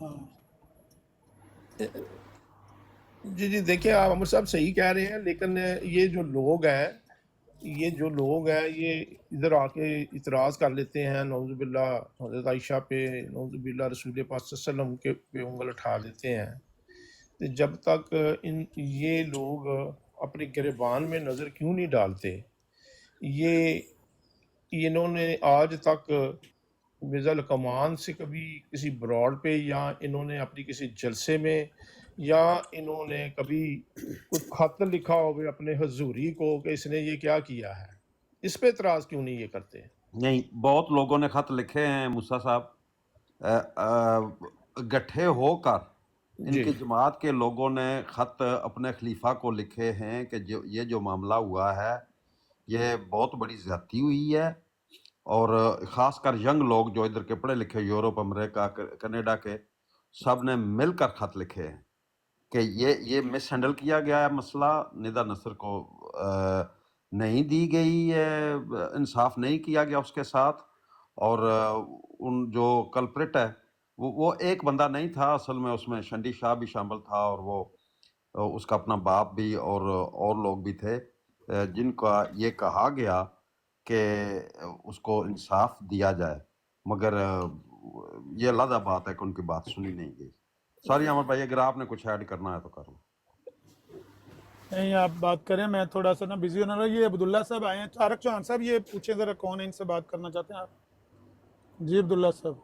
J: جی دیکھیں آپ عمر صاحب صحیح کہہ رہے ہیں، لیکن یہ جو لوگ ہیں یہ ادھر آ کے اعتراض کر لیتے ہیں، نعوذ باللہ حضرت عائشہ پہ، نعوذ باللہ رسول پاک صلی اللہ علیہ وسلم کے پہ انگل اٹھا دیتے ہیں. جب تک یہ لوگ اپنے گریبان میں نظر کیوں نہیں ڈالتے؟ یہ انہوں نے آج تک مرزا لقمان سے کبھی کسی براڈ پہ، یا انہوں نے اپنی کسی جلسے میں، یا انہوں نے کبھی کوئی خط لکھا ہوگا اپنے حضوری کو کہ اس نے یہ کیا کیا ہے؟ اس پہ اعتراض کیوں نہیں یہ کرتے ہیں؟
C: نہیں، بہت لوگوں نے خط لکھے ہیں موسیٰ صاحب، گٹھے ہو کر ان
J: جی
C: کی جماعت کے لوگوں نے خط اپنے خلیفہ کو لکھے ہیں کہ یہ جو معاملہ ہوا ہے یہ بہت بڑی زیادتی ہوئی ہے، اور خاص کر ینگ لوگ جو ادھر کے پڑھے لکھے یورپ، امریکہ، کینیڈا کے، سب نے مل کر خط لکھے ہیں کہ یہ مس ہینڈل کیا گیا ہے مسئلہ، ندا نصر کو نہیں دی گئی ہے، انصاف نہیں کیا گیا اس کے ساتھ، اور ان جو کلپریٹ ہے وہ ایک بندہ نہیں تھا اصل میں، اس میں شنڈی شاہ بھی شامل تھا، اور وہ اس کا اپنا باپ بھی اور لوگ بھی تھے جن کا یہ کہا گیا کہ اس کو انصاف دیا جائے، مگر یہ علیحدہ بات ہے کہ ان کی بات سنی نہیں گئی۔ سوری عامر بھائی، اگر آپ نے کچھ ایڈ کرنا ہے تو کر لوں۔
A: نہیں آپ بات کریں، میں تھوڑا سا نا بزی ہونا رہا۔ یہ عبداللہ صاحب آئے ہیں، طارق چوہان صاحب یہ پوچھیں ذرا کون ہے، ان سے بات کرنا چاہتے ہیں آپ؟ جی عبداللہ صاحب۔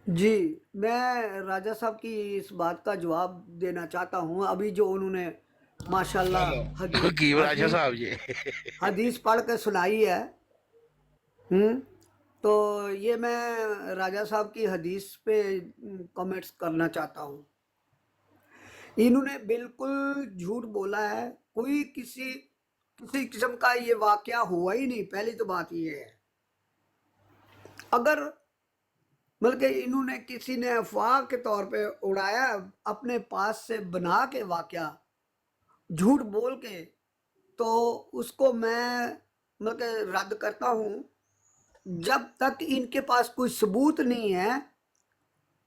K: جی میں راجہ صاحب کی اس بات کا جواب دینا چاہتا ہوں۔ ابھی جو انہوں نے ماشاءاللہ حدیث پڑھ کے سنائی ہے، تو یہ میں راجہ صاحب کی حدیث پہ کمنٹس کرنا چاہتا ہوں۔ انہوں نے بالکل جھوٹ بولا ہے، کوئی کسی قسم کا یہ واقعہ ہوا ہی نہیں۔ پہلی تو بات یہ ہے، اگر بلکہ انہوں نے کسی نے افواہ کے طور پہ اڑایا اپنے پاس سے بنا کے واقعہ جھوٹ بول کے، تو اس کو میں بلکہ رد کرتا ہوں۔ جب تک ان کے پاس کوئی ثبوت نہیں ہے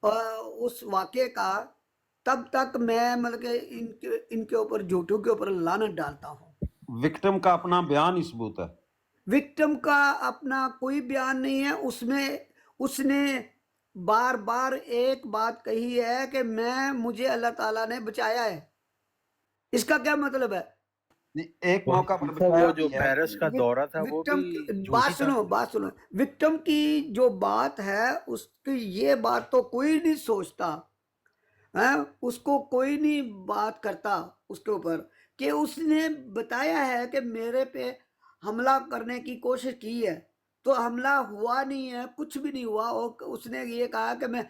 K: اس واقعے کا، تب تک میں مطلب ان کے اوپر جھوٹوں کے اوپر لعنت ڈالتا ہوں۔
C: وکٹم کا اپنا بیان ہی ثبوت ہے۔
K: وکٹم کا اپنا کوئی بیان نہیں ہے، اس نے بار بار ایک بات کہی ہے کہ مجھے اللہ تعالیٰ نے بچایا ہے۔ اس کا کیا مطلب ہے؟
C: ایک موقع پر
B: وہ جو پیرس کا دورہ تھا وہ بھی
K: بات سنو، وکٹم کی جو بات ہے اس کی یہ بات تو کوئی نہیں سوچتا، اس کو کوئی نہیں بات کرتا اس کے اوپر، کہ اس نے بتایا ہے کہ میرے پہ حملہ کرنے کی کوشش کی ہے، تو حملہ ہوا نہیں ہے، کچھ بھی نہیں ہوا۔ اس نے یہ کہا کہ میں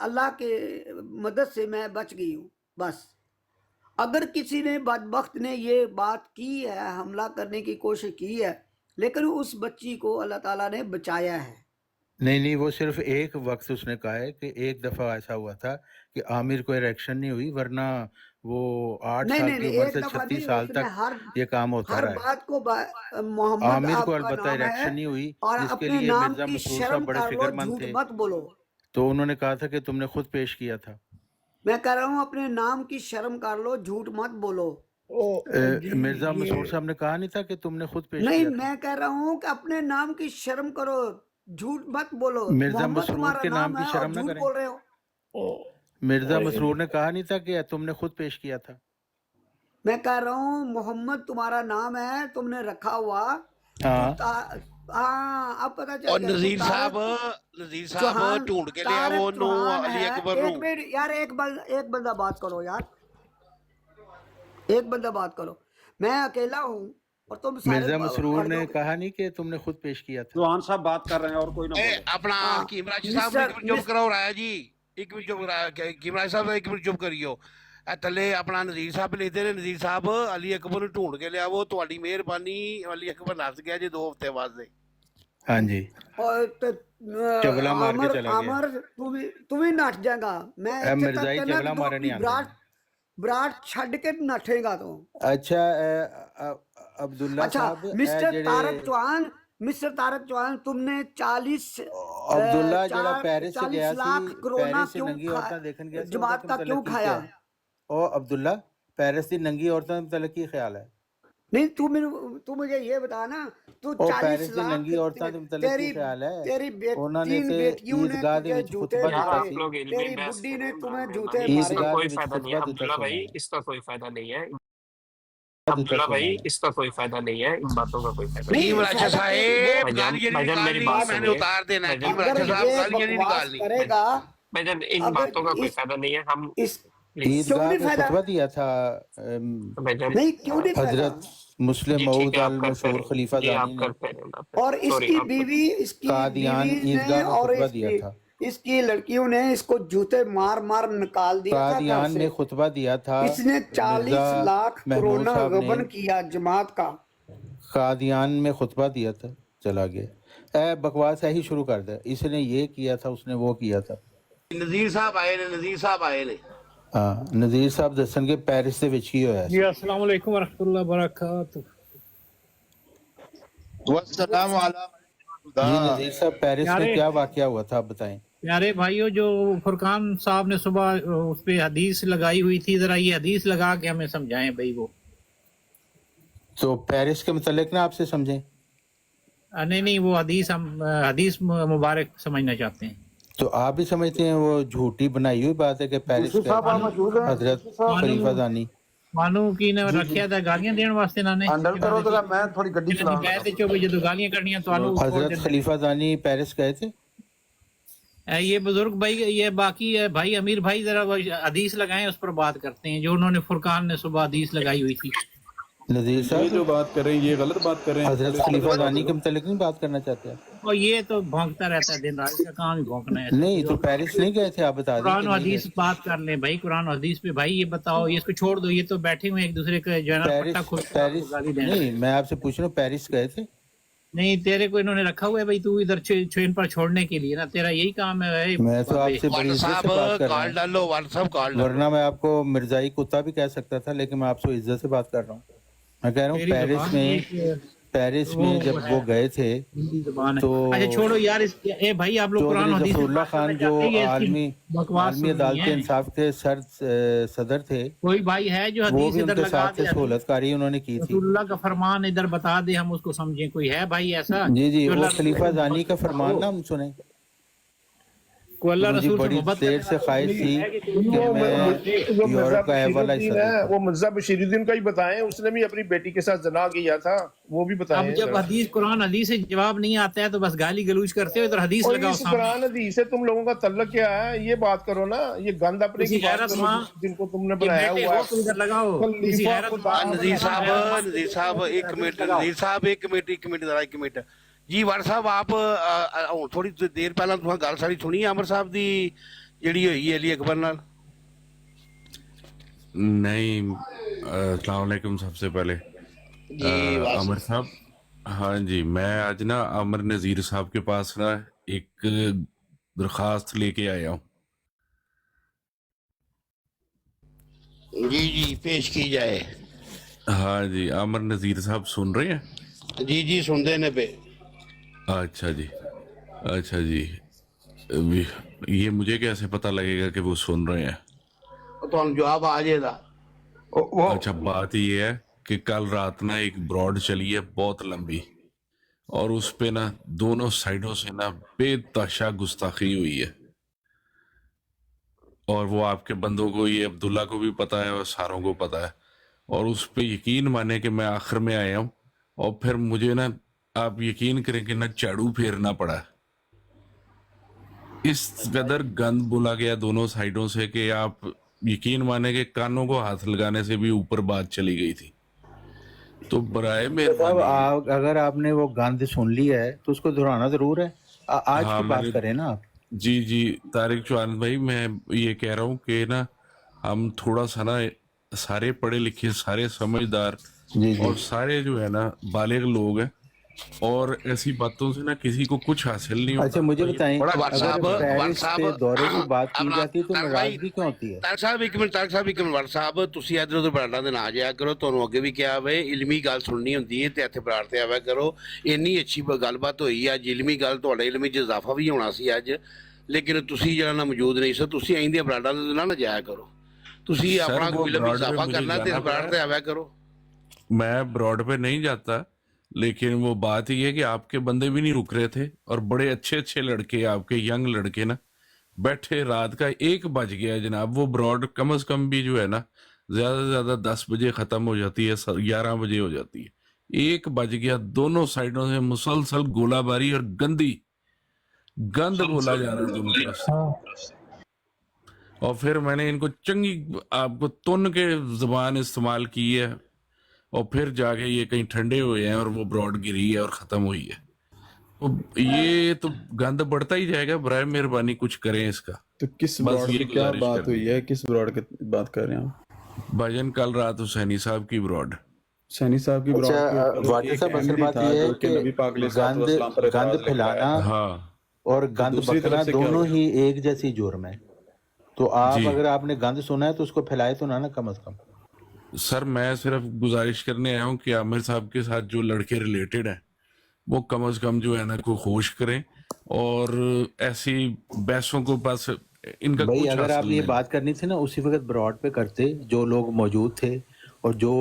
K: اللہ کے مدد سے میں بچ گئی ہوں، بس۔ اگر کسی نے بدبخت نے یہ بات کی ہے، حملہ کرنے کی کوشش کی ہے، لیکن اس بچی کو اللہ تعالیٰ نے بچایا ہے۔
B: نہیں وہ صرف ایک وقت اس نے کہا ہے کہ ایک دفعہ ایسا ہوا تھا کہ عامر کو ایریکشن نہیں ہوئی، ورنہ وہ 8 سال کی عمر سے 36 سال تک یہ کام ہوتا رہا ہے۔
K: ہر بات کو محمد
B: عامر کو
K: آپ کا
B: البتہ
K: نام ہے،
B: ایریکشن نہیں ہوئی،
K: اور
B: جس کے
K: اپنے
B: لیے
K: نام
B: مرزا
K: کی
B: مسرور صاحب
K: شرم
B: بڑے
K: کر لو،
B: فکر مند
K: جھوٹ
B: تھے،
K: مت بولو۔
B: تو انہوں نے کہا تھا کہ تم نے خود پیش کیا تھا۔
K: میں کہہ رہا ہوں اپنے نام کی شرم کر لو، جھوٹ مت بولو۔
B: مرزا مسرور صاحب نے کہا نہیں تھا کہ تم نے خود پیش
K: نہیں،
B: کیا تھا؟
K: میں کہہ رہا ہوں کہ اپنے نام کی شرم کرو، جھوٹ مت بولو۔
B: مرزا
K: محمد
B: مسرور
K: تمہارا
B: کے نام
K: نام
B: کی
K: ہے اور
B: شرم نہ
K: جھوٹ
B: کریں۔
K: بول رہے ہو۔
B: مرزا مسرور نے کہا نہیں تھا کہ تم نے خود پیش کیا تھا؟
K: میں کہہ رہا ہوں محمد تمہارا نام ہے، تم نے رکھا ہوا۔ ہاں اب پتہ چل
E: اور
K: گیا۔
E: نذیر صاحب ڈھونڈ کے لیا وہ نو علی اکبر نو۔
K: ایک منٹ یار، ایک بندہ بات کرو یار، ایک بندہ بات کرو۔ میں اکیلا ہوں اور تم سارے
B: مرزا مسرور نے کہا نہیں کہ تم نے خود پیش کیا تھا؟
C: چوہان صاحب بات کر رہے ہیں اور کوئی نہ بولے۔
E: اپنا حکیم راجی صاحب نے ایک منٹ چپ کراؤ رہا ہے جی، ایک منٹ چپ کرایا، حکیم راجی صاحب ایک منٹ چپ کریو۔ تھلے اپنا نذیر صاحب لکھتے ہیں، نذیر صاحب علی اکبر نو ڈھونڈ کے لیا وہ تہاڈی مہربانی، علی اکبر نس گیا جی 2 ہفتے واسطے۔
B: ہاں جی، چبلا مار کے چلا گیا۔
K: عامر تو بھی نٹ جائے گا، میں
B: مرزائی چبلا مارے نہیں آتے۔
K: براٹ چھڈ کے نٹے گا تو۔
B: اچھا عبداللہ صاحب،
K: مسٹر طارق چوہان، تم نے 40
B: عبداللہ جڑا پیرس سے گیا
K: لاکھ
B: سی،
K: کرونا
B: پیرس سے ننگی عورتاں دیکھن گیا سی،
K: جماعت کا کیوں کھایا؟
B: او عبداللہ، پیرس دی ننگی عورتاں متعلق کی خیال ہے؟
K: نہیں تو مجھے یہ بتا نا، تو 40 لاکھ
B: ننگی عورتوں کے متعلق کی خیال ہے؟
K: تیری تین بیٹیوں نے تجھے جوتے مارے، تیری بڈی نے تمہیں جوتے مارے۔
I: کوئی فائدہ نہیں ہے عبداللہ بھائی، اس کا کوئی فائدہ نہیں ہے عبداللہ بھائی، اس کا کوئی فائدہ نہیں ہے، ان باتوں کا کوئی فائدہ نہیں ہے۔
E: راجہ صاحب گالیاں نہیں نکالنی، میں نے اتار دینا ہے۔ راجہ صاحب گالیاں نہیں نکالنی
K: کرے گا،
I: بھائی ان باتوں کا کوئی فائدہ نہیں ہے۔ ہم
B: عیدگاہ میں فتویٰ دیا تھا
K: نہیں کیوں نہیں
B: حضرت मुस्लिम
I: जी ठीक
B: मऊद
I: है, आप
B: अल
I: करते
B: मशहूर
I: रहें
B: खलीफा
I: जी, आप
B: दानी ने
I: करते रहें
K: और
I: सॉरी
K: इसकी
I: आप
K: बीवी इसकी
B: कादियान
K: बीवी ने
B: ईदगाह में
K: और
B: खुतबा दिया
K: इसकी
B: था।
K: इसकी लड़कियों ने इसको जूते मार मार निकाल दिया था घर
B: कादियान
K: से।
B: ने खुतबा दिया था।
K: इसने 40
B: मिर्जा
K: लाख
B: महमूद
K: कोरोना
B: साहब ने
K: गबन किया जमात का।
B: कादियान में खुतबा दिया था, चला गया। ए बकवास यही शुरू कर दे, इसने ये किया था, उसने वो किया था।
E: ਨਜ਼ੀਰ ਸਾਹਿਬ ਆਏ ਨੇ ਨਜ਼ੀਰ ਸਾਹਿਬ ਆਏ ਨੇ
B: हाँ, नज़ीर साहब दसणगे पेरिस दे विच की होया
F: जी
B: सी।
F: अस्सलाम वालेकुम वरहमतुल्लाह वबरकातुह।
D: वस्सलाम
B: जी नज़ीर साहब, पेरिस में
F: प्यारे
B: क्या वाकया हुआ था, आप बताएं।
F: प्यारे भाइयों, जो फुरकान साहब ने सुबह उस पे हदीस लगाई हुई थी, जरा ये हदीस लगा के हमें समझाएं भाई वो।
B: तो पेरिस के मुतालिक ना आपसे समझें।
F: नहीं नहीं, वो हदीस हम हदीस मुबारक समझना चाहते हैं।
B: तो आप भी समझते हैं वो झूठी बनाई हुई बात है कि पेरिस के हजरत खलीफा दानी
F: मानू की ने रखिया था गालियां देने वास्ते इन्होंने
C: हैंडल करो तो मैं थोड़ी गड्डी चलाऊंगा
F: कहते चो भाई जो गालियां करनियां तो आलू
B: हजरत खलीफा दानी पेरिस गए थे।
F: ये बुजुर्ग भाई, ये बाकी है भाई अमीर भाई, जरा हदीस लगाएं, उस पर बात करते हैं जो उन्होंने फुरकान ने सुबह हदीस लगाई हुई थी।
B: नज़ीर साहब
L: जो बात कर रहे हैं ये गलत बात कर रहे हैं।
B: हजरत खलीफा दानी के मुतालिक नहीं बात करना चाहते हैं।
F: और ये तो भौंकता रहता है दिन रात, इसका काम ही भौंकना है।
B: नहीं तो पेरिस नहीं गए थे, आप बता दें कि
F: कुरान
B: नहीं
F: हदीस
B: गए।
F: बात कर लें भाई, कुरान हदीस पे भाई ये बताओ, ये इसको छोड़ दो, ये तो बैठे हुए एक दूसरे का जो है ना
B: पेरिस
F: पट्टा खोल
B: पेरिस
F: गाली दे रहे हैं।
B: नहीं, मैं आपसे पूछ रहा हूँ पेरिस गए थे।
F: नहीं, तेरे को इन्होंने रखा हुआ है भाई, तू इधर ट्रेन पर छोड़ने के लिए ना, तेरा यही काम है भाई।
B: मैं तो आपसे बड़ी इज्जत से बात कर रहा
E: कॉल
B: हूँ,
E: डालो व्हाट्सएप कॉल डालो
B: वरना मैं आपको मिर्जाई कुत्ता भी कह सकता था, लेकिन मैं आपसे इज्जत से बात कर रहा हूँ। मैं कह रहा हूँ
F: तेरी
B: पेरिस
F: जुबान
B: में जब वो गए थे
F: हिंदी जुबान है।
B: तो
F: अच्छा छोड़ो यार, ए भाई आप लोग कुरान
B: चौधरी
F: हदीस पे
B: जफरुल्लाह
F: बात करना
B: खान जो
F: चाहते हैं, ये इसकी
B: आलमी
F: बकवास
B: आलमी
F: सुननी
B: अदालत
F: है।
B: इंसाफ के सदर थे,
F: कोई भाई है जो
B: वो
F: हदीस
B: भी
F: इधर
B: उनके
F: लगा
B: साथ से
F: दे,
B: सहूलतकारी उन्होंने की थी।
F: रसूलुल्लाह का फरमान इधर बता दे, हम उसको समझें। कोई है भाई ऐसा
B: जी जी,
F: जो
B: वो
F: अल्लाह
B: खलीफा जानी का फरमान ना हम सुने।
F: को अल्लाह
B: मुझे
F: रसूल से
B: बड़ी
F: मोहब्बत
B: देर से ख्वाहिश थी कि मैं यूरोप का अहवाल हिस्सा देखूं।
J: वो मिर्जा बशीरुद्दीन का ही बताएं, उसने भी अपनी बेटी के साथ जना किया था, वो भी बताएं।
F: अब जब हदीस कुरान हदीस से जवाब नहीं आता है तो बस गाली गलूज करते हो, इधर हदीस
J: और
F: लगाओ
J: इस
F: सामने।
J: कुरान हदीस से तुम लोगों का तल्लुक क्या है, ये बात करो ना। ये गंद अपने की
F: किसी
J: बात
F: गैरत
J: करो
F: माँ
J: जिनको तुमने
F: ये
J: बनाया
F: बैठे
J: हुआ
F: हो तो इधर लगाओ। किसी
J: खलीफा
F: गैरत
J: खुदा
E: नजीर साहब एक मिनट नजीर साहब एक मिनट जरा एक मिनट जी वार साहब आप ਹੁਣ ਥੋੜੀ ਦੇਰ ਪਹਿਲਾਂ ਤੁਸੀਂ ਗੱਲ ਸਾਰੀ ਸੁਣੀ ਅਮਰ ਸਾਹਿਬ ਦੀ ਜਿਹੜੀ ਹੋਈ ਅਲੀ ਅਕਬਰ ਨਾਲ
L: नहीं अस्सलाम वालेकुम सबसे पहले अमर साहब। हाँ जी, मैं आज ना अमर नज़ीर साहब के पास ना एक दरख्वास्त लेके आया हूँ।
E: जी जी पेश की जाए।
L: हाँ जी, अमर नज़ीर साहब सुन रहे हैं?
E: जी जी सुनते ने पे।
L: अच्छा जी, अच्छा जी, ये मुझे कैसे पता लगेगा कि वो सुन रहे हैं?
E: तो जवाब आ जाएगा।
L: अच्छा, बात ये है कि कल रात ना एक ब्रॉड चली है बहुत लंबी, और उस पे ना दोनों साइडों से ना बेतहाशा गुस्ताखी हुई है, और वो आपके बंदों को, ये अब्दुल्ला को भी पता है और सारों को पता है, और उस पे यकीन माने कि मैं आखिर में आया हूँ, और फिर मुझे ना आप यकीन करें कि ना झाड़ू फेरना पड़ा। इस कदर गंद बोला गया दोनों साइडों से कि आप यकीन माने कि कानों को हाथ लगाने से भी ऊपर बात चली गई थी। तो बराए मेहरबानी,
B: अगर आपने वो गंद सुन लिया है तो उसको दोहराना जरूर है। आज
L: हाँ,
B: की बात करें ना आप।
L: जी जी, तारिक चौहान भाई, मैं ये कह रहा हूँ कि ना हम थोड़ा सा ना सारे पढ़े लिखे, सारे समझदार और सारे जो है ना बालिग लोग हैं, और ऐसी बातों से ना किसी को कुछ हासिल नहीं होता।
B: अच्छा मुझे बताएं, अगर पेरिस पे दौरे की बात की जाती तो नाराजगी क्यों होती है?
E: ਤਾਰਕ ਸਾਹਿਬ ਇੱਕ ਮਿੰਟ ਵਰ ਸਾਹਿਬ ਤੁਸੀਂ ਇੱਧਰ ਉੱਧਰ ਬਰਾਂਡਾਂ ਦੇ ਨਾ ਜਾਇਆ ਕਰੋ। ਤੁਹਾਨੂੰ ਅੱਗੇ ਵੀ ਕਿਹਾ ਵੇ ਇਲਮੀ ਗੱਲ ਸੁਣਨੀ ਹੁੰਦੀ ਹੈ ਤੇ ਇੱਥੇ ਬਰਾੜ ਤੇ ਆਇਆ ਕਰੋ। ਇੰਨੀ ਅੱਛੀ ਗੱਲਬਾਤ ਹੋਈ ਅੱਜ, ਇਲਮੀ ਗੱਲ ਤੁਹਾਡੇ ਇਲਮੀ 'ਚ ਇਜ਼ਾਫਾ ਵੀ ਹੋਣਾ ਸੀ ਅੱਜ, ਲੇਕਿਨ ਤੁਸੀਂ ਜਿਹੜਾ ਨਾ ਮੌਜੂਦ ਨਹੀਂ ਸੀ। ਤੁਸੀਂ ਆਈਂਦੀਆਂ ਬਰਾਂਡਾਂ ਦੇ ਨਾ ਜਾਇਆ ਕਰੋ। ਤੁਸੀਂ ਆਪਣਾ ਕੋਈ ਇਲਮੀ ਇਜ਼ਾਫਾ ਕਰਨਾ ਤੇ ਬਰਾੜ ਤੇ ਆਇਆ करो।
L: मैं ब्रॉड पे नहीं जाता, लेकिन वो बात ही है कि आपके बंदे भी नहीं रुक रहे थे, और बड़े अच्छे अच्छे लड़के, आपके यंग लड़के ना बैठे, रात का 1 बज गया जनाब। वो ब्रॉड कम से कम भी जो है ना ज्यादा से ज्यादा 10 बजे खत्म हो जाती है, 11 बजे हो जाती है। 1 बज गया, दोनों साइडों से मुसलसल गोलाबारी और गंद बोला जा रहा है दोनों तरफ से। और फिर मैंने इनको चंगी आपको तुन के जुबान इस्तेमाल की है, और फिर जाके ये कहीं ठंडे हुए हैं और वो ब्रॉड गिरी है और ख़त्म हुई है। तो ये तो गंद बढ़ता ही जाएगा। बराए मेहरबानी कुछ करें इसका।
M: तो किस
L: बस
M: ब्रॉड
L: ये
M: की क्या
L: गुजारिश
M: बात
L: करनी
M: हुई है, किस ब्रॉड की बात कर रहे हैं आप?
L: भाईजान कल रात हुसैनी साहब की ब्रॉड।
M: सैनी साहब की ब्रॉड
B: अच्छा वाटर साहब, असल बात यह है कि
M: नबी पाक अलैहिस्सलाम पर
B: गंद
M: एतराज
B: फैलाना
L: हाँ
B: और गंद
M: दूसरी
B: बकना
M: तरफ से क्या
B: दोनों
M: होगा?
B: ही एक जैसी जुर्म है। तो आप
L: जी
B: अगर आपने गंद सुना है तो उसको फैलाए तो ना कम से कम।
L: सर, मैं सिर्फ गुजारिश करने आया हूँ कि आमिर साहब के साथ जो लड़के रिलेटेड हैं वो कम से कम जो है ना को होश करें और ऐसी बहसों को बस इनका
B: भाई
L: कुछ
B: अगर
L: हासिल
B: आप ये
L: नहीं।
B: बात करनी थी ना उसी वक्त ब्रॉड पे करते, जो लोग मौजूद थे और जो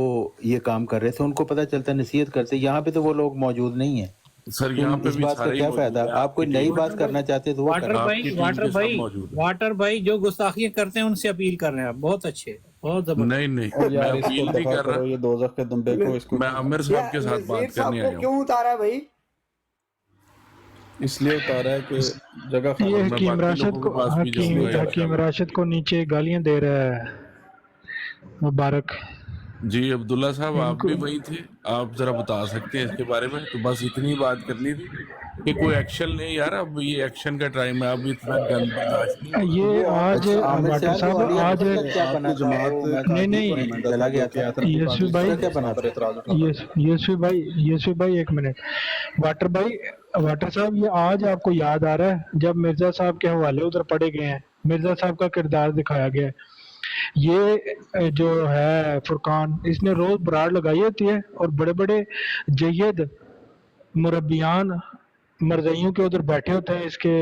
B: ये काम कर रहे थे उनको पता चलता, नसीहत करते। यहाँ पे तो वो लोग मौजूद नहीं है,
L: सर
B: तो
L: यहाँ पे
B: इस
L: भी
B: बात का
L: सारे ही
B: क्या
L: मौजूद
B: फायदा?
L: हैं।
B: आप कोई
L: आपकी
B: नई
L: टीम
B: बात करना चाहते तो वो
F: वाटर
B: करें।
F: भाई,
L: आपकी टीम
F: वाटर
L: के सब
F: भाई,
L: मौजूद हैं।
F: वाटर भाई जो गुस्ताखियां करते हैं उनसे अपील कर रहे हैं आप। बहुत अच्छे, बहुत जबरदस्त।
L: नहीं नहीं,
M: और
L: मैं
M: यार इसको
L: अपील नहीं
M: दफा
L: कर रहा।
M: करो, ये दोजख के दुम्बे को इसको
L: मैं आमिर
K: ये
L: साहब के साथ
K: नजीर
L: बात
K: साहब
L: करने
K: को
L: आया हूँ।
K: क्यों उतारा है भाई?
M: इसलिए उतारा है कि जगह
N: ये
M: खाली
L: मैं
N: हकीम
L: बाकी
N: राशिद
L: लोगों
N: को
L: के पास भी
N: हकीम
L: जाऊंगा
N: हकीम
L: इंशाल्लाह।
N: राशिद को नीचे गालियां दे रहा है मुबारक
L: जी अब्दुल्ला साहब, आप
N: इनको।
L: भी वही थे, आप जरा बता सकते हैं इसके बारे में? तो बस इतनी बात करनी थी कि कोई एक्शन ले यार। अब ये एक्शन का टाइम है, अब इतना गंद बर्दाश्त नहीं होगा।
N: ये आज
B: अच्छा आमिर
N: वाटर
B: साहब,
N: साहब
B: वो
N: आज
B: अलिया क्या बना
M: आपकी
B: था?
M: जमात
B: वो मैं
N: नहीं नहीं
B: चला गया था।
N: यशवी भाई,
B: क्या बना था?
N: यशवी भाई एक मिनट। वाटर साहब ये आज आपको याद आ रहा है जब मिर्जा साहब के हवाले उधर पढ़े गए हैं, मिर्जा साहब का किरदार दिखाया गया है। ये जो है फुरकान, इसने रोज बराड़ लगाई होती है और बड़े बड़े जय्यद मुरब्बियान मरजइयों के उधर बैठे होते हैं इसके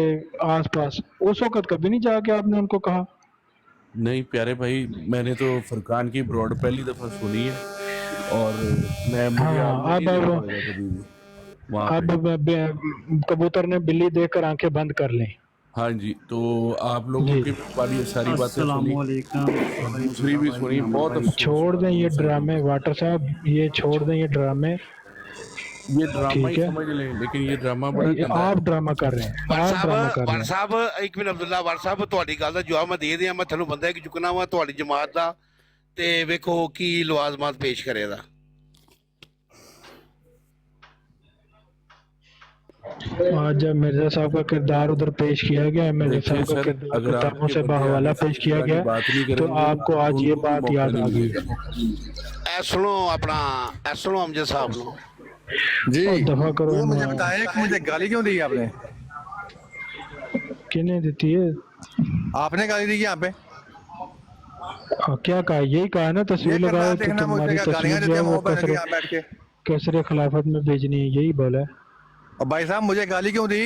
N: आसपास। उस वक्त कभी नहीं जाके आपने उनको कहा?
L: नहीं प्यारे भाई, मैंने तो फुरकान की ब्रॉड पहली दफा सुनी है और मैं मुझे
N: हाँ,
L: आपने नहीं
N: अब
L: देखा होगा कभी भी वहाँ पे।
N: कबूतर ने बिल्ली देखकर आंखें बंद कर ली।
L: हाँ जी, तो आप लोगों
N: जी
L: की वाली सारी बातें सुनी और दूसरी भी सुनी, बहुत अफसोस
N: छोड़
L: हुआ
N: दें ये
L: बहुत सारी
N: ड्रामे
L: बातें।
N: वाटर साहब, ये छोड़ दें ये ड्रामे।
L: ये ड्रामा
N: ठीक
L: ही
N: है,
L: समझ लें, लेकिन ये ड्रामा बड़ा गंदा है।
N: आप ड्रामा कर रहे हैं, आप ड्रामा कर रहे
E: ਵਰ
N: हैं।
E: ਸਾਹਿਬ ਇੱਕ ਮਿੰਟ ਅਬਦੁੱਲਾ ਵਰ ਸਾਹਿਬ ਤੁਹਾਡੀ ਗੱਲ ਦਾ ਜਵਾਬ ਮੈਂ ਦੇ ਦਿਆਂ। ਮੈਂ ਤੁਹਾਨੂੰ ਬੰਦਾ ਇੱਕ ਚੁੱਕਣਾ ਵਾ ਤੁਹਾਡੀ ਜਮਾਤ ਦਾ ਤੇ ਵੇਖੋ ਕੀ ਲਵਾਜ਼ਮਾਤ ਪੇਸ਼ ਕਰੇਗਾ।
N: आज जब मिर्जा साहब का किरदार उधर पेश किया गया, मिर्जा
L: देखिए
N: साहब का
L: सर,
N: किरदार
L: अगर
N: किताबों
L: आपके
N: से
L: बंदे
N: बाहवाला
L: आगे से
N: पेश
L: इस
N: किया
L: तरह की
N: गया
L: बात नहीं
N: तो
L: करेंगे
N: आपको आज
L: तो
N: ये
L: उनको भी
N: बात
L: मौका
N: याद आ
L: नहीं
N: गई।
L: मिलेगा।
E: ਇਹ ਸੁਣੋ ਆਪਣਾ ਇਹ ਸੁਣੋ ਅਮਜਦ ਸਾਹਿਬ ਨੂੰ।
D: जी
N: और दफा करो
D: वो मुझे
N: इन्हें।
D: बताएं कि मुझे गाली क्यों दी आपने?
N: किन्हें देती है?
D: आपने गाली दी यहाँ पे?
N: क्या कहा? यही कहा ना,
D: ये
N: तस्वीर
D: करना
N: लगाओ तो
D: देखना मुझे
N: तुम्हारी
D: क्या गालियाँ
N: तस्वीर जो
D: देते
N: है
D: हैं
N: वो
D: मोहब्बत की यहाँ बैठ के।
N: कसरे खिलाफत में भेजनी है, यही बोला है।
D: और भाई साहब मुझे गाली क्यों दी?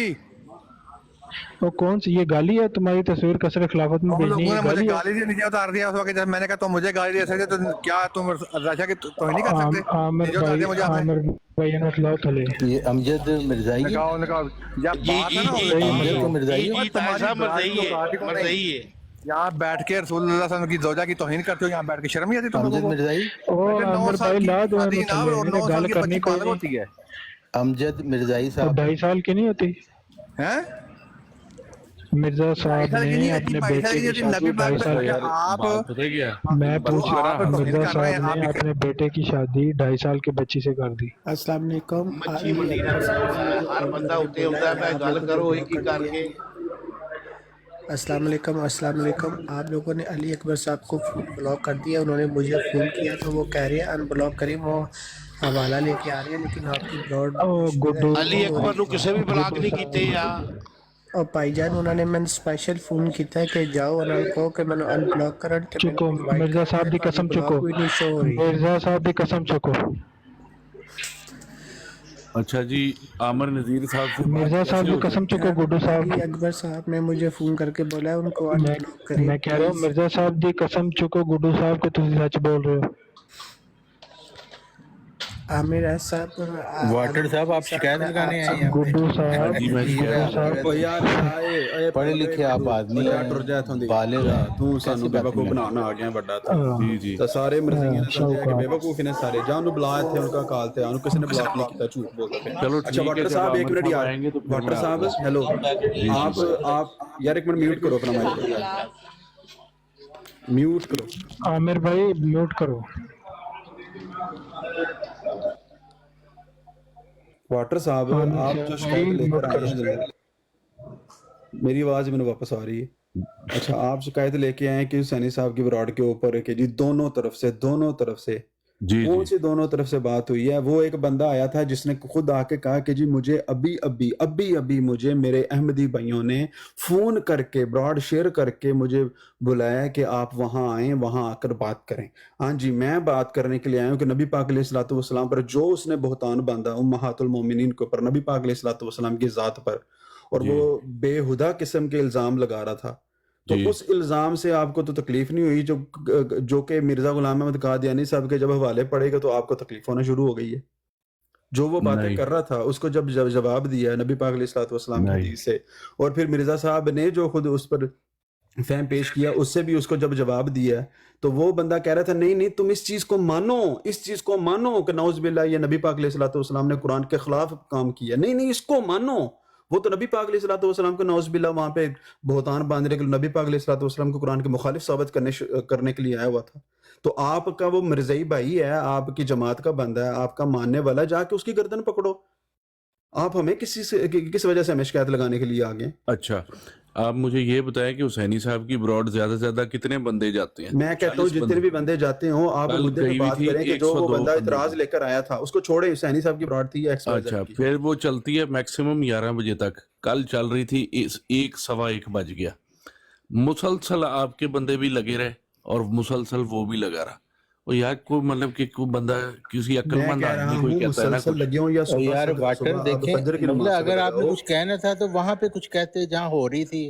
N: वो कौन सी ये गाली है? तुम्हारी तस्वीर कसरे खिलाफत में
D: उन
N: भेजनी
D: लोगों
N: है,
D: ने मुझे
N: गाली है?
D: गाली दी, नीचे उतार दिया उस वक्त जब मैंने कहा तुम मुझे गाली दे सकते तो क्या तुम राशा की तो नहीं कर सकते?
N: आमिर
D: नीचे उतार
N: भाई,
D: दिया मुझे आपने।
N: आमिर भाई ने लाओ थले।
B: ये अमजद मिर्जाई है?
D: जब
E: जी
D: बात
E: जी
D: है ना
E: जी
B: अमजद तो मिर्जाई
E: जी
B: है?
E: जी ताहिर साहब मरदई है, मरदई है।
D: यहाँ बैठ के रसूलुल्लाह सल्लल्लाहु अलैहि वसल्लम की ज़ौजा की तौहीन करते हो, यहाँ बैठ के शर्म नहीं आती तुम लोगों
B: अमजद
D: को?
B: मिर्जाई,
N: ओ
D: बेटे, 9
N: आमिर
D: साल
N: भाई
D: की
N: ला दो
D: शादी
N: इन्हें
D: ना
N: थले,
D: और 9
N: इन्हें
D: साल
N: गाल
D: की
N: करनी
D: बच्ची
N: कोई
D: पागल
N: नहीं।
D: होती है
B: अमजद मिर्जाई
N: तो
B: साहब
N: 2.5 साल की नहीं होती?
D: हैं?
N: मिर्जा साहब
D: साल की
N: ने
D: नहीं होती,
N: अपने
D: 22 साल
N: बेटे
D: की
N: की
D: होती,
N: शादी
D: नबी पाक
N: 2.5 साल
D: पे
L: यार
D: आप
L: बात पता है क्या
N: मैं
L: बस
N: पूछ रहा
D: आप
N: हूँ,
D: तौहीन
N: मिर्जा
D: कर रहे हैं
N: साहब
D: आप
N: ने
D: ही
N: अपने बेटे की शादी 2.5 साल की बच्ची से कर दी।
O: अस्सलाम वालेकुम।
E: ਮੱਛੀ ਮੰਡੀ ਦਾ ਮਸਲਾ ਹੈ, ਹਰ ਬੰਦਾ ਉੱਤੇ ਆਉਂਦਾ ਹੈ, ਗੱਲ ਕਰੋ ਇੱਕ ਇੱਕ ਕਰਕੇ।
O: अस्सलाम वालेकुम। अस्सलाम वालेकुम। आप लोगों ने अली अकबर साहब को ब्लॉक कर दिया, उन्होंने मुझे फ़ोन किया तो वो कह रहे हैं अनब्लॉक करें, वो हवाला लेके आ रहे हैं, लेकिन आपकी ब्रॉड
N: गुड्डू
E: ਅਲੀ ਅਕਬਰ ਨੂੰ ਕਿਸੇ ਵੀ ਬਲਾਕ ਨਹੀਂ ਕੀਤੇ ਆ।
O: और भाईजान उन्होंने मैंने स्पेशल फ़ोन किया कि जाओ उन्होंने कहो कि मैंने अनब्लॉक कर
N: चुको मिर्जा साहब की कसम चुको, मिर्जा साहब की कसम चुको।
L: अच्छा जी, आमिर नजीर साहब से बात
N: मिर्जा
L: कैसे
N: साहब की
L: हो
N: कसम
L: सकती है?
N: चुको गुड्डू साहब।
O: अली अकबर साहब ने मुझे फ़ोन करके बोला है उनको अनब्लॉक करें।
N: मैं कह रहा हूँ मिर्जा साहब की कसम चुको गुड्डू साहब को, तुम सच बोल रहे हो।
O: आमिर साहब
B: वाटर साहब आप शिकायत लगाने आए हैं?
N: गुड्डू साहब,
L: हाँ जी, मैं शिकायत
N: गुड्डू साहब
B: पढ़े लिखे आप आदमी हैं, बालिग हैं,
M: तू
B: कैसी
M: सानू
B: बात
M: बेवकूफ
B: नहीं
M: बनाना आ गया बड़ा था।
L: जी जी
M: तो सारे मर्जियां ने समझा कि
N: शाहूकार।
M: बेवकूफ ने सारे जान बुला थे उनका काल थे उनको किसी ने ब्लॉक नहीं किया, झूठ बोलते थे।
L: चलो
M: अच्छा
L: ठीक है,
M: वाटर
L: जब
M: साहब एक
L: आमिर
M: मिनट
L: साहब
M: यार,
L: आएंगे तो फिर
M: वाटर
L: मैं
M: साहब
L: आपको-
M: हेलो,
L: जी,
M: आप यार एक मिनट म्यूट करो अपना माइक, म्यूट करो।
N: आमिर भाई म्यूट करो।
M: वाटर साहब आप जो शिकायत लेकर आए हैं जनाब, मेरी आवाज मैंने वापस आ रही है। अच्छा, आप शिकायत लेके आए कि सैनी साहब की बराड़ के ऊपर कि जी दोनों तरफ से
L: जी
M: कौन
L: जी
M: सी दोनों तरफ से बात हुई है? वो एक बंदा आया था जिसने खुद आके कहा कि जी मुझे अभी मुझे मेरे अहमदी भाइयों ने फोन करके ब्रॉड शेयर करके मुझे बुलाया कि आप वहां आए, वहां आकर बात करें। हाँ जी, मैं बात करने के लिए आया हूँ कि नबी पाक अलैहिस्सलाम पर जो उसने बहुतान बांधा उम्महातुल मोमिनीन के ऊपर, नबी पाक अलैहिस्सलाम की जात पर, और
L: जी
M: वो बेहुदा किस्म के इल्जाम लगा रहा था। तो
L: जी
M: उस इल्जाम से आपको तो तकलीफ नहीं हुई जो कि मिर्जा गुलाम अहमद कादियानी साहब के जब हवाले पड़ेगा तो आपको तकलीफ होना शुरू हो गई है? जो वो बातें
L: नहीं
M: कर रहा था उसको जब जवाब दिया नबी पाक अलैहिस्सलाम की
L: नहीं
M: हदीस से, और फिर मिर्जा साहब ने जो खुद उस पर फहम पेश किया उससे भी उसको जब जवाब दिया, तो वो बंदा कह रहा था नहीं तुम इस चीज को मानो कि नौज बिल्ला ये नबी पाक अलैहिस्सलाम ने कुरान के खिलाफ काम किया। नहीं इसको मानो। वो तो नबी पाक अलैहिस्सलाम को नौज बिल्ला वहां पे बहुतान बांधने के लिए नबी पाक अलैहिस्सलाम को कुरान के मुखालिफ साबित करने के लिए आया हुआ था। तो आपका वो मिर्ज़ाई भाई है, आपकी जमात का बंदा है, आपका मानने वाला, जाके उसकी गर्दन पकड़ो। आप हमें किस वजह से हमें शिकायत लगाने के लिए आ गए?
L: अच्छा, आप मुझे ये बताएं कि हुसैनी साहब की ब्रॉड ज्यादा से ज्यादा कितने बंदे जाते हैं?
M: मैं कहता हूँ
L: 40
M: जितने
L: बंदे
M: भी बंदे जाते हो, आप
L: कल
M: मुद्दे पे
L: गई हुई
M: बात
L: थी
M: करें कि जो वो
L: 102
M: बंदा
L: बंदे
M: इतराज
L: की।
M: लेकर आया था उसको छोड़े। हुसैनी साहब की ब्रॉड थी XYZ
L: अच्छा,
M: की।
L: फिर वो चलती है मैक्सिमम 11 बजे तक। कल चल रही थी 1 बज गया। मुसलसल आपके बंदे भी लगे रहे और मुसलसल वो भी लगा रहा। और यार कोई मतलब कि कोई बंदा किसी
M: मैं
L: अक्लमंद
M: कह रहा
L: आदमी कोई
M: हूँ
L: कहता है ना
M: मुसलसल
L: कुछ।
M: लगे हों या
F: और यार वाटर
M: अब
F: देखें,
M: फजर की
F: मतलब
M: नमाज से
F: अगर
M: बगैर
F: आपने
M: हो।
F: कुछ कहना था तो वहां पे कुछ कहते जहां हो रही थी।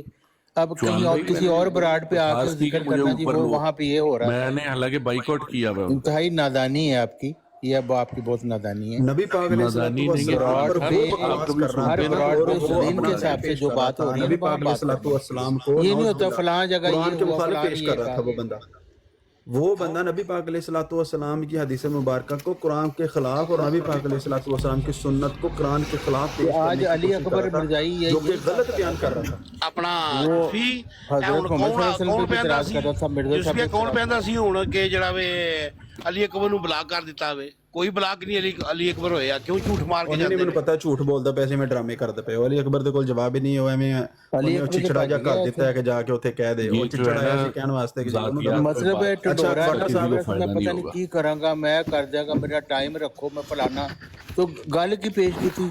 F: अब
L: चौहान
F: कहीं और
L: भाई
F: किसी
L: मैंने
F: और ब्राड पे आकर
L: दरखास्त की कि
F: जिक्र
L: मुझे
F: करना जी
L: ऊपर
F: वो
L: लो।
F: वहां पे ये हो रहा था।
L: मैंने हालांकि बाइकआउट किया हुआ है उनको।
F: इंतहाई नादानी है आपकी, ये अब आपकी बहुत नादानी है।
M: नबी पाक
L: नादानी नहीं है।
F: ब्रॉड
M: पर
F: पे
M: वो बकवास कर रहा
F: हर
M: था
F: ब्रॉड
M: और
F: पे
M: वो
F: दीन
M: अपना
F: के हिसाब से
M: पेश
F: जो
M: कर रहा
F: बात हो
M: था।
F: रही है
M: नबी
F: ना वहाँ
M: पाक
F: बात करनी है।
M: अलैहिस्सलाम को
F: ये नहीं
M: नौज
F: होता
M: बिल्ला
F: फलां जगह ये
M: कुरान के
F: हुआ,
M: मुखालिफ
F: फलां
M: पेश
F: ने
M: कर
F: ये
M: रहा
F: कहा।
M: था। वो बंदा नबी पाक अलैहिस्सलाम की हदीस मुबारक को कुरान के खिलाफ और नबी पाक अलैहिस्सलाम की सुन्नत को कुरान के खिलाफ
F: कि
M: पेश
F: आज
M: करने की
F: अली
M: कोशिश कर
F: अकबर
M: रहा था,
F: मिर्जाई ये
M: जो कि
F: यही
M: गलत बयान कर रहा था।
E: ਆਪਣਾ
F: वो
E: ਜੁਸਫੀ ਇਹ
F: हजरत
E: ਹੁਣ
F: मोहम्मद
E: ਕੌਣ
F: सल्लल्लाहु अलैहि
E: ਕੌਣ
F: वसल्लम पे
E: ਕਹਿੰਦਾ
F: इतराज
E: ਸੀ
F: कर रहा था, मिर्जा साहब
E: ਜੁਸਫੀ
F: पे
E: ਕੌਣ
F: इतराज
E: ਕਹਿੰਦਾ ਸੀ ਹੁਣ ਕਿ ਜਿਹੜਾ ਵੇ ਅਲੀ ਅਕਬਰ ਨੂੰ ਬਲਾਕ ਕਰ ਦਿੱਤਾ ਵੇ? ਕੋਈ ਬਲਾਕ ਨਹੀਂ ਅਲੀ ਅਕਬਰ ਹੋਇਆ। ਕਿਉਂ ਝੂਠ ਮਾਰ ਕੇ
M: ਉਹਨੇ
E: ਜਾਂਦੇ
M: ਨਹੀਂ ਮੈਨੂੰ
E: ਨੇ?
M: ਪਤਾ ਝੂਠ ਬੋਲਦਾ ਪਿਆ ਸੀ, ਮੈਂ ਡਰਾਮੇ ਕਰਦਾ ਪਿਆ। ਅਲੀ ਅਕਬਰ ਦੇ ਕੋਲ ਜਵਾਬ ਹੀ ਨਹੀਂ ਹੈ। ਐਵੇਂ
F: अली
M: ਉਹਨੇ
F: अकबर तो
M: ਚਿਚੜਾ
F: भज
M: ਜਿਹਾ ਕਰ
F: गया
M: ਦਿੱਤਾ ਹੈ कि जाके ਉੱਥੇ ਕਹਿ ਦੇ।
L: ये
M: ਉਹ
L: जो है
M: ਚਿਚੜਾ
L: ना
M: ਆਇਆ ਸੀ ਕਹਿਣ ਵਾਸਤੇ कि ਉਹਨੂੰ
L: जातियात पर
F: मतलब है
L: बात
F: टडोरा है
M: वाटर
L: किसी
M: साहब
L: को
F: मैं
L: फायदा
F: पता
L: नहीं
F: नहीं
L: होगा।
F: की करांगा, मैं कर देगा, मेरा टाइम रखो, मैं फलाना। तो गल की पेश की थी,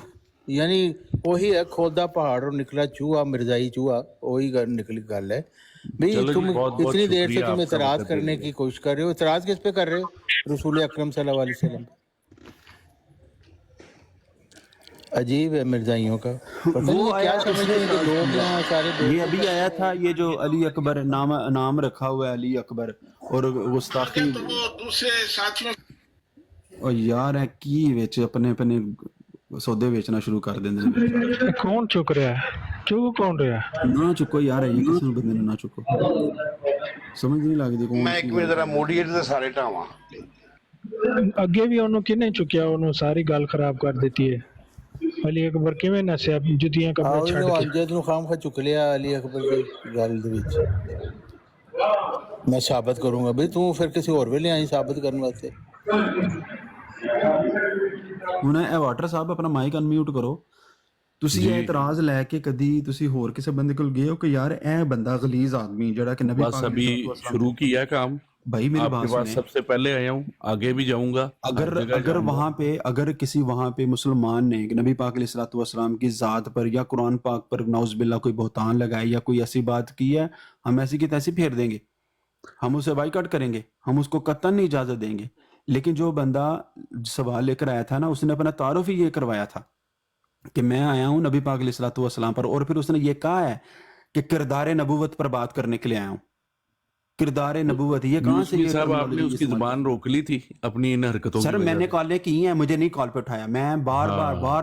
F: यानी वही है खोदा पहाड़ और निकला चूहा, मिर्जाई चूहा, वही निकली गल है भाई।
L: चलो जी,
F: तुम
L: बहुत बहुत
F: इतनी देर से
L: शुक्रिया
F: तुम
L: आपका
F: इतराज
L: वक्त
F: करने
L: देने
F: की कोशिश कर रहे हो। इतराज किस पे कर रहे हो? रसूल अकरम सल्लल्लाहु अलैहि वसल्लम। अजीब है मिर्जाइयों का, पता नहीं
M: वो
F: ये क्या
M: आया
F: समझते हैं कि लोग यहाँ सारे
M: ये अभी आया था, ये जो अली अकबर नाम रखा हुआ है अली अकबर और गुस्ताखी।
E: दूसरे साथियों
M: और यार है की विच अपने अपने सौदे बेचना शुरू कर देंगे ने।
N: कौन चुक रहा है? चुक कौन रहा है?
M: ना चुको यार, ये किसी बंदे ने ना चुको, समझ नहीं लगती कौन
E: ਮੈਂ ਇੱਕ ਮਿੰਟ ਜ਼ਰਾ ਮੋਡੀਏਟਰ ਦੇ ਸਾਰੇ ਢਾਵਾਂ।
N: ਅੱਗੇ ਵੀ ਉਹਨੂੰ ਕਿਹਨੇ ਚੁੱਕਿਆ? ਉਹਨੂੰ ਸਾਰੀ ਗੱਲ ਖਰਾਬ ਕਰ ਦਿੱਤੀ ਹੈ। ਅਲੀ ਅਕਬਰ ਕਿਵੇਂ ਨਸਿਆ ਜੁੱਤੀਆਂ ਕੱਪੜੇ
F: ਆਹ
N: ਛੱਡ
F: ਇਹਨੂੰ
N: ਕੇ?
F: ਅੰਜਦ ਨੂੰ ਖਾਮ ਖਾ ਚੁੱਕ ਲਿਆ ਅਲੀ ਅਕਬਰ ਦੀ ਗੱਲ ਦੇ ਵਿੱਚ। ਮੈਂ ਸਾਬਤ ਕਰੂੰਗਾ ਵੀ ਤੂੰ ਫਿਰ ਕਿਸੇ ਹੋਰ ਵੇਲੇ ਆਈ ਸਾਬਤ ਕਰਨ ਵਾਸਤੇ।
M: ਹੁਣ ਇਹ ਵਾਟਰ ਸਾਹਿਬ ਆਪਣਾ ਮਾਈਕ ਅਨਮਿਊਟ ਕਰੋ। ਤੁਸੀਂ ਇਹ
L: ਜੀ।
M: ਇਤਰਾਜ਼ ਲੈ ਕੇ ਕਦੀ ਤੁਸੀਂ ਹੋਰ ਕਿਸੇ ਬੰਦੇ ਕੋਲ ਗਏ ਹੋ ਕਿ ਯਾਰ ਇਹ ਬੰਦਾ ਗਲੀਜ਼ ਆਦਮੀ ਜਿਹੜਾ कि नबी
L: बस
M: पाक
L: अभी शुरू किया है काम।
M: भाई मेरी
L: आपके
M: बात
L: पास
M: सुने।
L: सबसे पहले आया हूँ, आगे भी जाऊंगा।
M: अगर
L: हर जगह
M: अगर
L: जाऊंगा।
M: वहां पे अगर किसी वहां पे मुसलमान ने नबी पाक अलैहिस्सलाम की ज़ात पर या कुरान पाक पर नौज़ुबिल्लाह कोई बहतान लगाए या कोई ऐसी बात की है, हम ऐसी की तैसी फेर देंगे, हम उसे बाइकआउट करेंगे, हम उसको कतई नहीं इजाज़त देंगे। लेकिन जो बंदा सवाल लेकर आया था ना, उसने अपना तारुफ ही ये करवाया था कि मैं आया हूँ नबी पाक अलैहिस्सलाम पर, और फिर उसने ये कहा है कि किरदार नबूवत पर बात करने के लिए आया हूँ। किरदार नबूवत ये कहाँ से?
L: यूसुफी
M: ये
L: साहब आपने
M: terminology
L: उसकी
M: इस्तेमाल
L: जुबान रोक ली थी अपनी इन हरकतों
M: सर
L: की वजह
M: मैंने
L: से।
M: कॉलें की हैं, मुझे नहीं कॉल पे उठाया। मैं बार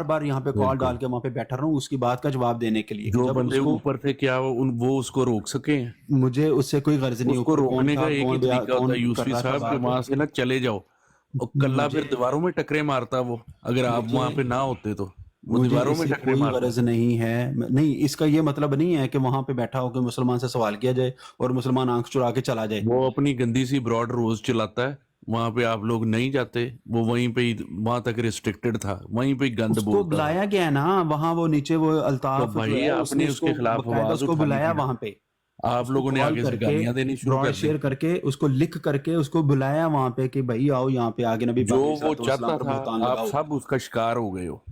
M: बार यहाँ पे कॉल
L: बिल्कुल।
M: डाल के वहाँ पे बैठा रहा हूँ उसकी बात का जवाब देने के लिए कि
L: जो
M: जब
L: बंदे
M: उसको
L: ऊपर थे क्या वो उसको रोक सके हैं?
M: मुझे उससे कोई गर्ज नहीं।
L: उसको
M: ऊपर कौन
L: रोकने
M: था,
L: का एक ही
M: कौन
L: तरीका होता है
M: कर
L: यूसुफी
M: रहा था
L: साहब कि
M: बात।
L: वहां से ना चले जाओ। और कल्ला फिर दीवारों में टकरे मारता वो, अगर आप
M: मुझे-
L: वहां पे ना होते तो वो
M: मुझे
L: दीवारों में
M: इससे
L: टकरे
M: कोई
L: मारता।
M: गर्ज नहीं है। नहीं, इसका ये मतलब नहीं है कि वहां पे बैठा हो कि मुसलमान से सवाल किया जाए और मुसलमान आंख चुरा के चला जाए।
L: वो अपनी गंदी सी ब्रॉड रोज चलाता है, वहां पे आप लोग नहीं जाते, वो वहीं पे ही वहां तक रिस्ट्रिक्टेड था, वहीं पे ही गंद
M: उसको
L: बोलता था।
M: बुलाया गया ना वहां, वो नीचे वो
L: तो
M: अल्ताफ जो
L: भाई
M: है
L: आपने
M: उसने
L: उसके
M: उसको
L: खिलाफ
M: बकायदा
L: आवाज
M: उसको
L: उठानी
M: बुलाया
L: थी ना,
M: वहां पे,
L: आप
M: उसको
L: लोगों ने
M: कॉल
L: आगे से
M: करके
L: गालियां देनी शुरू
M: ब्रॉड
L: कर दी।
M: शेयर करके उसको लिख करके उसको बुलाया वहां पे कि भाई आओ यहाँ पे आगे नबी
L: जो
M: पाक
L: वो
M: अलैहिस्सलाम
L: चाहता
M: पर
L: था
M: बुहतान
L: आप
M: लगाओ।
L: सब उसका शिकार हो गए हो।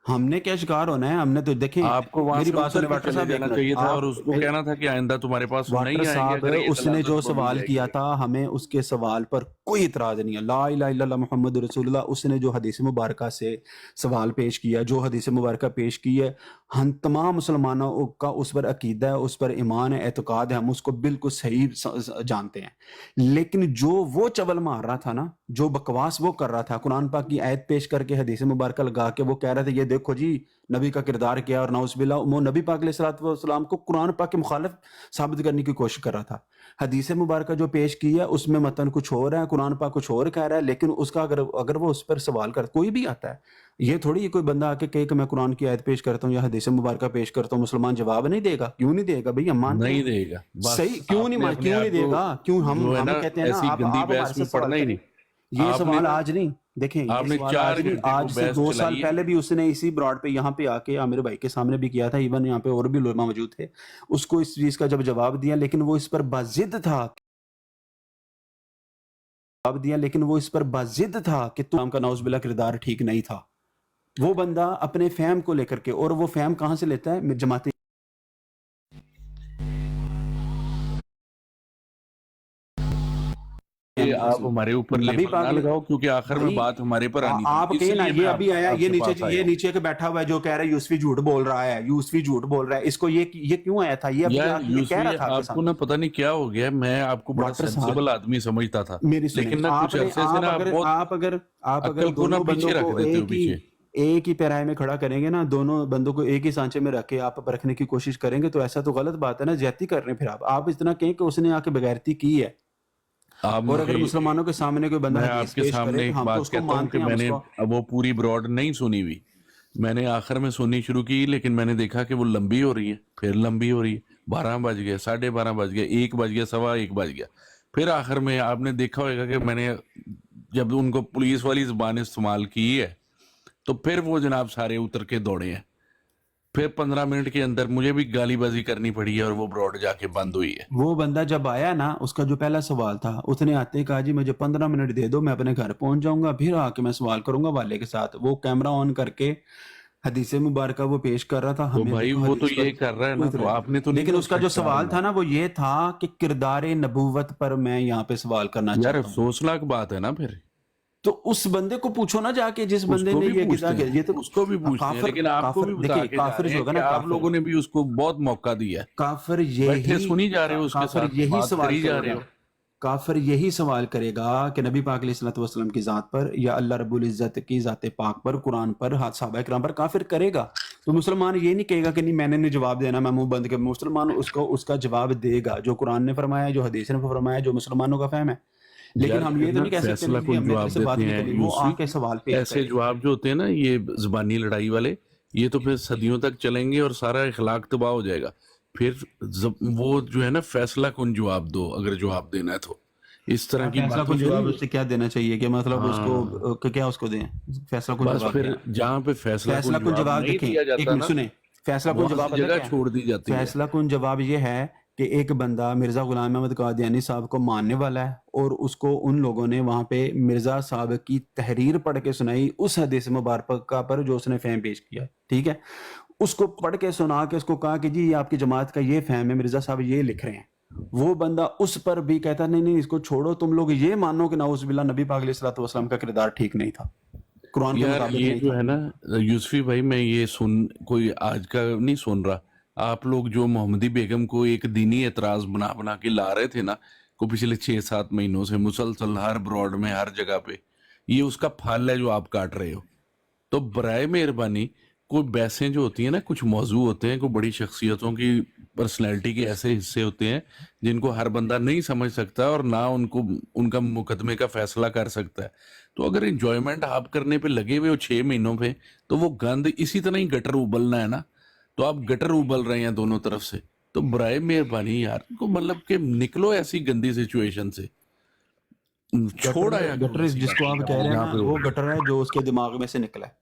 M: हमने क्या शिकार होना है? हमने तो देखें,
L: आपको वहां
M: मेरी
L: से
M: बात
L: उतर
M: सुने
L: के
M: वाटर
L: चले
M: साहब, एक
L: जाना
M: मिनट
L: चाहिए था, और
M: आप
L: उसको कहना था कि आइंदा तुम्हारे पास
M: वाटर
L: नहीं आएंगे
M: साहब
L: अगर ये
M: उसने
L: तलादत
M: जो
L: बोली
M: सवाल किया
L: जाएगी।
M: था, हमें उसके सवाल पर कोई इतराज नहीं है। ला इलाहा इल्लल्लाह मुहम्मद रसूलुल्लाह, उसने जो हदीस मुबारका से सवाल पेश किया, जो हदीस मुबारका पेश की है, हम तमाम मुसलमानों का उस पर अकीदा है, उस पर ईमान है, एतकाद है, हम उसको बिल्कुल सही जानते हैं। लेकिन जो वो चवल मार रहा था ना, जो बकवास वो कर रहा था, कुरान पाक की आयत पेश करके हदीस मुबारका लगा के वो कह रहे थे ये देखो जी नबी का किरदार क्या, और नाउज़ुबिल्लाह वो नबी पाक अलैहिस्सलाम को कुरान पाक के मुखालिफ साबित करने की कोशिश कर रहा था। हदीस मुबारका जो पेश की है उसमें मतन कुछ और है, कुरान पाक कुछ और कह रहा है, लेकिन उसका अगर वो उस पर सवाल कर, कोई भी आता है, ये थोड़ी ये कोई बंदा आके कहे कि मैं कुरान की आयत पेश करता हूँ या हदीस मुबारका पेश करता हूँ, मुसलमान जवाब नहीं देगा? क्यों नहीं देगा भाई, हम मानते
L: नहीं
M: हैं
L: देगा, बस
M: सही, क्यों नहीं
L: आपने अपने
M: क्यों
L: आप
M: नहीं
L: को
M: देगा? क्यों
L: जो है
M: हम
L: ना
M: कहते हैं ना
L: ऐसी
M: आप
L: गंदी
M: हमारे
L: बहस
M: से
L: में
M: सवाल
L: पढ़ना ही
M: करें।
L: नहीं।
M: ये
L: आपने
M: सवाल
L: ना
M: आज नहीं, देखें ये
L: आपने
M: सवाल
L: 4
M: आज नहीं,
L: घंटे वो
M: आज से
L: बहस
M: 2 साल
L: चलाई है।
M: पहले भी उसने इसी ब्रॉड पे यहाँ पे आके आमिर भाई के सामने भी किया था, इवन यहाँ पे और भी उलमा मौजूद थे, उसको इस चीज का जब जवाब दिया, लेकिन वो इस पर बाजिद था, जवाब दिया लेकिन वो इस पर बाजिद था कि तुम का नाउज़ुबिल्लाह किरदार ठीक नहीं था। वो बंदा अपने फैम को लेकर के, और वो फैम कहाँ से लेता है? जमाती
L: ये आप हमारे ऊपर
M: नबी
L: लेबल
M: पाक
L: ना लगाओ, क्योंकि आखिर में
M: भाई
L: बात हमारे पर आनी
M: आप
L: थी,
M: कहे ना,
L: इसलिए
M: ये
L: मैं
M: अभी आया, ये
L: आपके पास आया हूँ।
M: नीचे के बैठा हुआ है जो कह रहा है यूसुफी झूठ बोल रहा है, यूसुफी झूठ बोल रहा है, इसको ये क्यों आया था? ये अभी
L: यार
M: आके ये कह रहा
L: यूसुफी
M: था आपके
L: आपको
M: सामने।
L: ना पता नहीं क्या हो गया, मैं आपको बड़ा
M: वाटर साहब
L: सेंसिबल आदमी समझता था,
M: मेरी सुने,
L: लेकिन ना कुछ
M: आपने
L: अरसे से ना आप बहुत
M: आप अगर
L: अक्ल को ना
M: दोनों
L: पीछे
M: बंदों
L: रख
M: को
L: देते हो पीछे।
M: एक ही पैराए में खड़ा करेंगे ना, दोनों बंदों को एक ही सांचे में रख के आप परखने की कोशिश करेंगे, तो ऐसा तो गलत बात है ना, ज्यादती कर रहे हैं फिर आप इतना कहें कि उसने आके बगैरती की है।
L: आप
M: और अगर
L: मुझे
M: मुसलमानों के सामने कोई बंदा
L: मैं
M: हदीस
L: आपके
M: पेश करे
L: सामने
M: तो
L: एक
M: हम तो
L: बात
M: उसको
L: कहता हूँ
M: मानते
L: कि
M: हैं, हम
L: मैंने
M: उसको
L: वो पूरी ब्रॉड नहीं सुनी हुई, मैंने आखिर में सुननी शुरू की, लेकिन मैंने देखा कि वो लंबी हो रही है, फिर लंबी हो रही है, 12 बज गए, 12:30 बज गए, 1 बज गया, 1:15 बज गया, फिर आखिर में आपने देखा होगा कि मैंने जब उनको पुलिस वाली जुबान इस्तेमाल की है तो फिर वो जनाब सारे उतर के दौड़े हैं, फिर 15 मिनट के अंदर मुझे भी गालीबाजी करनी पड़ी है और वो ब्रॉड जाके बंद हुई है।
M: वो बंदा जब आया ना, उसका जो पहला सवाल था, उसने आते ही कहा जी मुझे 15 मिनट दे दो, मैं अपने घर पहुंच जाऊंगा, फिर आके मैं सवाल करूंगा वाले के साथ। वो कैमरा ऑन करके हदीस मुबारका वो पेश कर रहा था,
L: तो
M: हमें
L: भाई
M: देखो
L: वो तो
M: हदीस पर
L: ये कर रहा है ना,
M: कोई
L: तो
M: इतराज
L: आपने तो
M: नहीं।
L: नहीं
M: लेकिन
L: ना
M: उसका
L: उसका
M: जो
L: शिकार
M: सवाल था
L: होना।
M: ना वो ये था कि किरदार नबूवत पर मैं यहाँ पे सवाल करना
L: यार
M: चाहता हूँ।
L: अफसोसनाक बात है ना, फिर
M: तो उस बंदे को पूछो ना जाके, जिस बंदे
L: उसको
M: ने
L: भी
M: ये
L: पूछते
M: किया,
L: हैं,
M: ये तो
L: उसको भी पूछते हैं,
M: काफिर
L: लेकिन आपको
M: काफिर
L: भी बता
M: देखिए,
L: के जा
M: काफिर
L: रहे
M: जो
L: हैं
M: होगा
L: कि
M: ना,
L: आप
M: काफिर
L: लोगों ने भी उसको बहुत मौका दिया है,
M: काफिर
L: बैठे
M: यही
L: सुनी जा रहे हो उसके
M: काफिर
L: साथ,
M: यही
L: बात
M: सवाल
L: करी जा रहे
M: करेगा,
L: हो।
M: काफिर यही सवाल करेगा कि नबी पाक अलैहिस्सलातु वस्सलाम की जात पर या अल्लाह रब्बुल इज्जत की जात पाक पर, कुरान पर, सहाबा किराम पर काफिर करेगा। तो मुसलमान ये नहीं कहेगा कि नहीं मैंने नहीं जवाब देना, मैं मुंह बंद कर, मुसलमान उसको उसका जवाब देगा जो कुरान ने फरमाया, जो हदीस ने फरमाया, जो मुसलमानों का फहम है। लेकिन
L: यार
M: हम
L: फिर
M: ये तो
L: ना
M: नहीं कह सकते
L: फैसला
M: नहीं जी
L: कुन
M: हमने तेरे
L: जवाब
M: से बात
L: देते
M: नहीं
L: हैं
M: करनी, वो
L: यूसुफी,
M: आके सवाल पेश
L: ऐसे
M: करे।
L: जवाब जो होते हैं ना ये जुबानी लड़ाई वाले, ये तो फिर सदियों तक चलेंगे और सारा इखलाक तबाह हो जाएगा। फिर वो जो है ना फैसला कुन जवाब दो, अगर जवाब देना है तो इस तरह की
M: फैसला
L: बातों
M: कुन
L: से
M: जवाब
L: नहीं।
M: उससे क्या देना चाहिए कि मतलब
L: हाँ
M: उसको क्या उसको दें? फैसला कुन
L: बस
M: जवाब
L: फिर
M: क्या?
L: जहाँ पे फैसला कुन
M: फैसला कुन
L: जवाब
M: जवाब
L: नहीं
M: देखें,
L: दिया
M: एक
L: जाता
M: मिनट
L: ना,
M: सुने, फैसला कुन
L: वहां
M: जवाब
L: से
M: पता
L: जगह
M: क्या है?
L: छोड़ दी जाती है।
M: फैसला कुन जवाब ये है कि एक बंदा मिर्जा गुलाम अहमद कादियानी साहब को मानने वाला है और उसको उन लोगों ने वहां पे मिर्जा साहब की तहरीर पढ़ के सुनाई उस हदीस मुबारका पर जो उसने फहम पेश किया, ठीक है, उसको पढ़ के सुना के उसको कहा कि जी ये आपकी जमात का ये फहम है, मिर्जा साहब ये लिख रहे हैं। वो बंदा उस पर भी कहता नहीं नहीं इसको छोड़ो, तुम लोग ये मानो कि नाउज़ुबिल्लाह नबी पाक अलैहिस्सलातु वस्सलाम का किरदार ठीक नहीं था, कुरान के
L: यार
M: मुताबिक
L: ये
M: नहीं
L: जो
M: था।
L: है ना यूसुफी भाई, मैं ये कोई आज का नहीं सुन रहा, आप लोग जो मोहम्मदी बेगम को एक दीनी एतराज बना बना के ला रहे थे ना, को पिछले 6-7 महीनों से मुसलसल हर ब्रॉड में हर जगह पे, ये उसका फल है जो आप काट रहे हो। तो बराए मेहरबानी कोई बहसें जो होती हैं ना, कुछ मौजू होते हैं, कोई बड़ी शख्सियतों की पर्सनैलिटी के ऐसे हिस्से होते हैं जिनको हर बंदा नहीं समझ सकता और ना उनको उनका मुकदमे का फैसला कर सकता है। तो अगर इंजॉयमेंट आप करने पे लगे हुए हो 6 महीनों पे, तो वो गंद इसी तरह ही गटर उबलना है ना, तो आप गटर उबल रहे हैं दोनों तरफ से। तो बराए मेहरबानी यार को मतलब कि निकलो ऐसी गंदी सिचुएशन से। छोड़ आया करो
M: गटर
L: किसी
M: जिसको
L: बात
M: आप
L: पे,
M: कह रहे हैं
L: यहाँ
M: ना,
L: पे
M: वो
L: हो रहा है।
M: गटर है जो उसके दिमाग में से निकला है।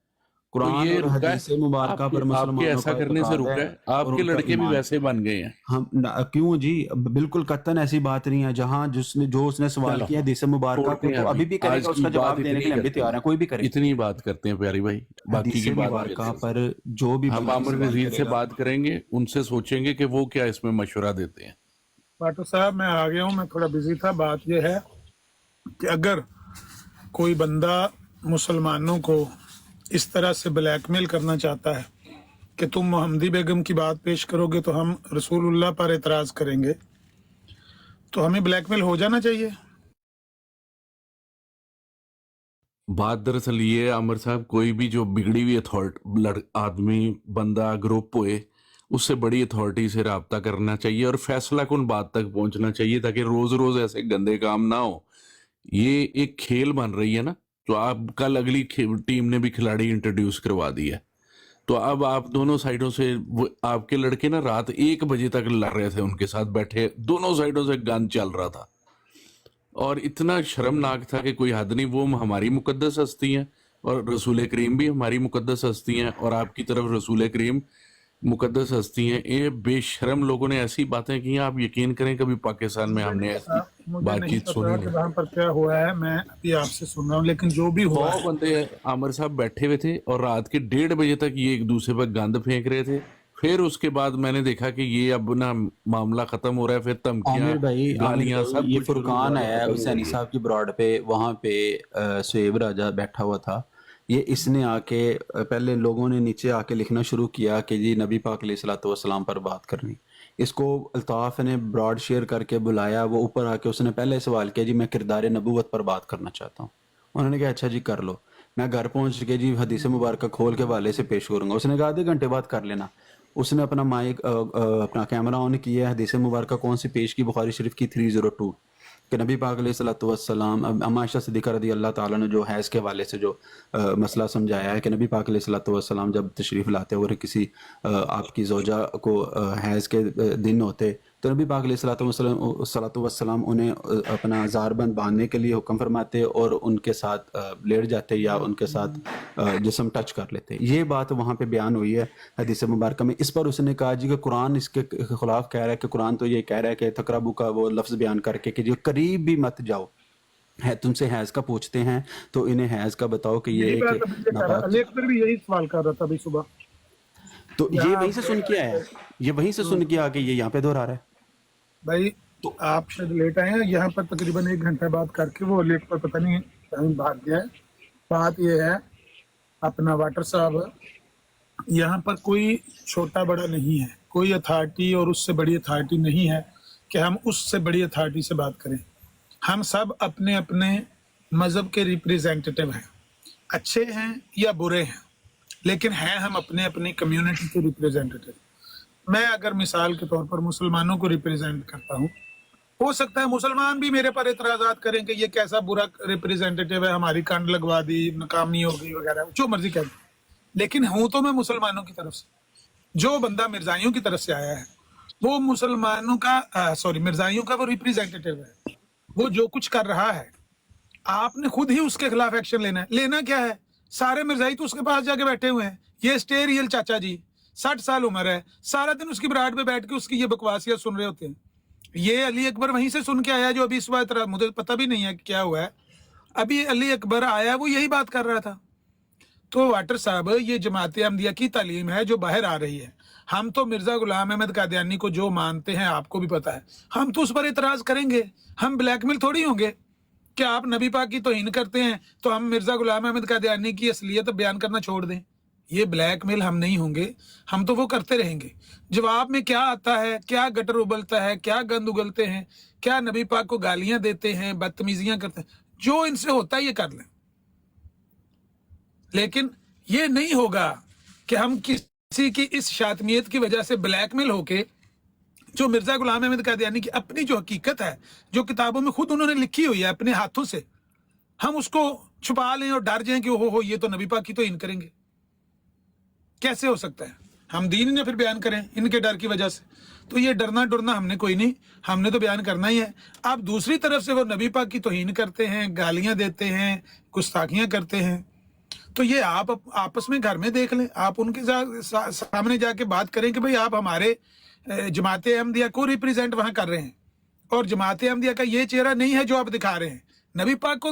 L: तो
M: कुरान
L: ये
M: और
L: रुका है,
M: हदीस मुबारका
L: आपके
M: पर
L: आपके
M: मुसलमानों
L: ऐसा
M: का
L: करने से
M: इत्काद
L: रुका
M: है
L: है,
M: और
L: आपके
M: उनका
L: लड़के भी
M: ईमान है।
L: वैसे बन गए हैं।
M: हम बिल्कुल जी, बिल्कुल कतन ऐसी बात नहीं है। जहाँ जो उसने सवाल
L: चलो
M: किया हदीस मुबारका को,
L: छोड़ते हैं
M: तो
L: अभी,
M: अभी भी
L: आज
M: करेगा,
L: की
M: उसका
L: बात
M: जवाब देने
L: इतनी
M: के लिए हम भी
L: करते
M: तैयार
L: हैं,
M: हैं, कोई भी करे।
L: इतनी बात करते हैं प्यारी भाई, बाकी
M: हदीस
L: की बात
M: मुबारका
L: करते
M: पर जो भी
L: हैं। हम
M: बंदा
L: आमिर
M: सवाल
L: नजीर से
M: करेगा,
L: बात करेंगे, उनसे सोचेंगे कि वो क्या इसमें मशवरा देते हैं।
A: पाटो साहब मैं आ गया हूँ, मैं थोड़ा बिजी था। बात यह है कि अगर कोई बंदा मुसलमानों को इस तरह से ब्लैकमेल करना चाहता है कि तुम मोहम्मदी बेगम की बात पेश करोगे तो हम रसूलुल्लाह पर एतराज करेंगे, तो हमें ब्लैकमेल हो जाना चाहिए।
L: बात दरअसल ये है आमिर साहब, कोई भी जो बिगड़ी हुई आदमी, बंदा, ग्रुप होए, उससे बड़ी अथॉरिटी से रब्ता करना चाहिए और फैसला कुन बात तक पहुंचना चाहिए, ताकि रोज रोज ऐसे गंदे काम ना हो। ये एक खेल बन रही है ना, तो आप कल अगली टीम ने भी खिलाड़ी इंट्रोड्यूस करवा दिया, तो अब आप दोनों साइडों से, वो आपके लड़के ना रात 1 बजे तक लड़ रहे थे, उनके साथ बैठे, दोनों साइडों से गन चल रहा था और इतना शर्मनाक था कि कोई हद नहीं। वो हमारी मुकद्दस हस्ती हैं और रसूल करीम भी हमारी मुकद्दस हस्ती हैं, और आपकी तरफ रसूल करीम मुकद्दस हस्ती हैं। ये बेशरम लोगों ने ऐसी बातें की हैं, आप यकीन करें कभी पाकिस्तान में हमने ऐसी
A: मुझे नहीं
L: बातचीत
A: पता
L: सुनी
A: कि
L: नहीं।
A: वहाँ पर क्या हुआ है, मैं अभी आपसे सुन रहा हूँ, लेकिन जो भी हुआ
L: 100
A: है,
L: बंदे आमिर साहब बैठे हुए थे और रात के 1:30 बजे तक ये एक दूसरे पर गंद फेंक रहे थे। फिर उसके बाद मैंने देखा कि ये अब ना मामला खत्म हो रहा है, फिर धमकियां,
M: आमिर
L: गालियां,
M: भाई
L: सब
M: ये
L: कुछ शुरू
M: फुरकान
L: हुआ तो
M: है
L: खत्म हो
M: हुसैनी
L: गया।
M: साहब की ब्रॉड पे, वहाँ पे सुहेब राजा बैठा हुआ था। ये इसने आके पहले लोगों ने नीचे आके लिखना शुरू किया कि जी नबी पाक अलैहिस्सलातु वस्सलाम पर बात करनी। इसको अल्ताफ़ ने ब्रॉड शेयर करके बुलाया, वो ऊपर आके उसने पहले सवाल किया जी मैं किरदार नबूवत पर बात करना चाहता हूँ। उन्होंने कहा अच्छा जी कर लो। मैं घर पहुंच के जी हदीस मुबारक खोल के हवाले से पेश करूंगा। उसने कहा आधे घंटे बाद कर लेना। उसने अपना माइक अपना कैमरा ऑन किया, हदीस मुबारक कौन सी पेश की, बुखारी शरीफ की 302 कि नबी पाक अलैहिस्सलातु वस्सलाम, अम्मा आयशा सिद्दीक़ा रज़ी अल्लाह ताला ने जो हैज़ के हवाले से जो मसला समझाया है कि नबी पाक अलैहिस्सलातु वस्सलाम जब तशरीफ़ लाते और किसी आपकी ज़ौजा को हैज़ के दिन होते, तो नबी पाक अलैहिस्सलातु वस्सलाम उन्हें अपना ज़ारबंद बांधने के लिए हुक्म फरमाते और उनके साथ लेट जाते या उनके साथ जिस्म टच कर लेते। ये बात वहाँ पे बयान हुई है हदीस मुबारक में। इस पर उसने कहा जी कि कुरान इसके खिलाफ कह रहा है, कि कुरान तो ये कह रहा है कि तकरबू का वो लफ्ज़ बयान करके कि जो करीब भी मत जाओ है, तुमसे हैज़ का पूछते हैं तो इन्हें हैज़ का बताओ कि ये
A: यही बात
M: एक
A: अभी ये कर रहा,
M: नापाक।
A: अली अकबर भी यही सवाल कर रहा था अभी सुबह।
M: तो ये
A: यहाँ
M: वहीं से सुन के आया है, ये वहीं से सुन के आके ये यहाँ पे दोहरा रहा है।
A: भाई आप शायद लेट आए हैं, यहाँ पर तकरीबन 1 घंटा बात करके वो लेट पर पता नहीं कहीं भाग गया है। बात ये है अपना वाटर साहब, यहाँ पर कोई छोटा बड़ा नहीं है, कोई अथॉरिटी और उससे बड़ी अथॉरिटी नहीं है कि हम उससे बड़ी अथॉरिटी से बात करें। हम सब अपने अपने मज़हब के रिप्रेजेंटेटिव हैं, अच्छे हैं या बुरे हैं, लेकिन हैं हम अपने अपनी कम्युनिटी के रिप्रेजेंटेटिव। मैं अगर मिसाल के तौर पर मुसलमानों को रिप्रेजेंट करता हूँ, हो सकता है मुसलमान भी मेरे पर एतराज़ात करें कि ये कैसा बुरा रिप्रेजेंटेटिव है, हमारी कांड लगवा दी, नाकामी हो गई वगैरह, जो मर्जी कह दे, लेकिन हूँ तो मैं मुसलमानों की तरफ से। जो बंदा मिर्जाइयों की तरफ से आया है वो मुसलमानों का मिर्जाइयों का वो रिप्रेजेंटेटिव है। वो जो कुछ कर रहा है आपने खुद ही उसके खिलाफ एक्शन लेना है। लेना क्या है, सारे मिर्जाई तो उसके पास जाके बैठे हुए हैं। ये स्टे रियल चाचा जी 60 साल उम्र है, सारा दिन उसकी बराड पे बैठ के उसकी ये बकवासियां सुन रहे होते हैं। ये अली अकबर वहीं से सुन के आया जो अभी इस बात, मुझे पता भी नहीं है क्या हुआ है, अभी अली अकबर आया वो यही बात कर रहा था। तो वाटर साहब ये जमात अहमदिया की तालीम है जो बाहर आ रही है। हम तो मिर्जा गुलाम अहमद कादियानी को जो मानते हैं आपको भी पता है, हम तो उस पर एतराज करेंगे। हम ब्लैकमेल थोड़ी होंगे कि आप नबी पाक की तौहीन करते हैं तो हम मिर्जा गुलाम अहमद कादियानी की असलियत बयान करना छोड़ दें। ये ब्लैकमेल हम नहीं होंगे, हम तो वो करते रहेंगे। जवाब में क्या आता है, क्या गटर उबलता है, क्या गंद उगलते हैं, क्या नबी पाक को गालियां देते हैं, बदतमीजियां करते हैं, जो इनसे होता है ये कर लें। लेकिन ये नहीं होगा कि हम किसी की इस शातमियत की वजह से ब्लैकमेल होके, जो मिर्जा गुलाम अहमद कादियानी की अपनी जो हकीकत है, जो किताबों में खुद उन्होंने लिखी हुई है अपने हाथों से, हम उसको छुपा लें और डर जाएं कि ओहो ये तो नबी पाक की तौहीन करेंगे। कैसे हो सकता है? ہم دین ہی نہ پھر بیان کریں ان کے ڈر کی وجہ سے؟ تو یہ ڈرنا ڈرنا ہم نے کوئی نہیں، ہم نے تو بیان کرنا ہی ہے۔ اب دوسری طرف سے وہ نبی پاک کی توہین کرتے ہیں، گالیاں دیتے ہیں، گستاخیاں کرتے ہیں، تو یہ آپ آپس میں گھر میں دیکھ لیں، آپ ان کے سامنے جا کے بات کریں کہ بھئی آپ ہمارے جماعت احمدیہ کو ریپریزنٹ وہاں کر رہے ہیں، اور جماعت احمدیہ کا یہ چہرہ نہیں ہے جو آپ دکھا رہے ہیں، نبی پاک کو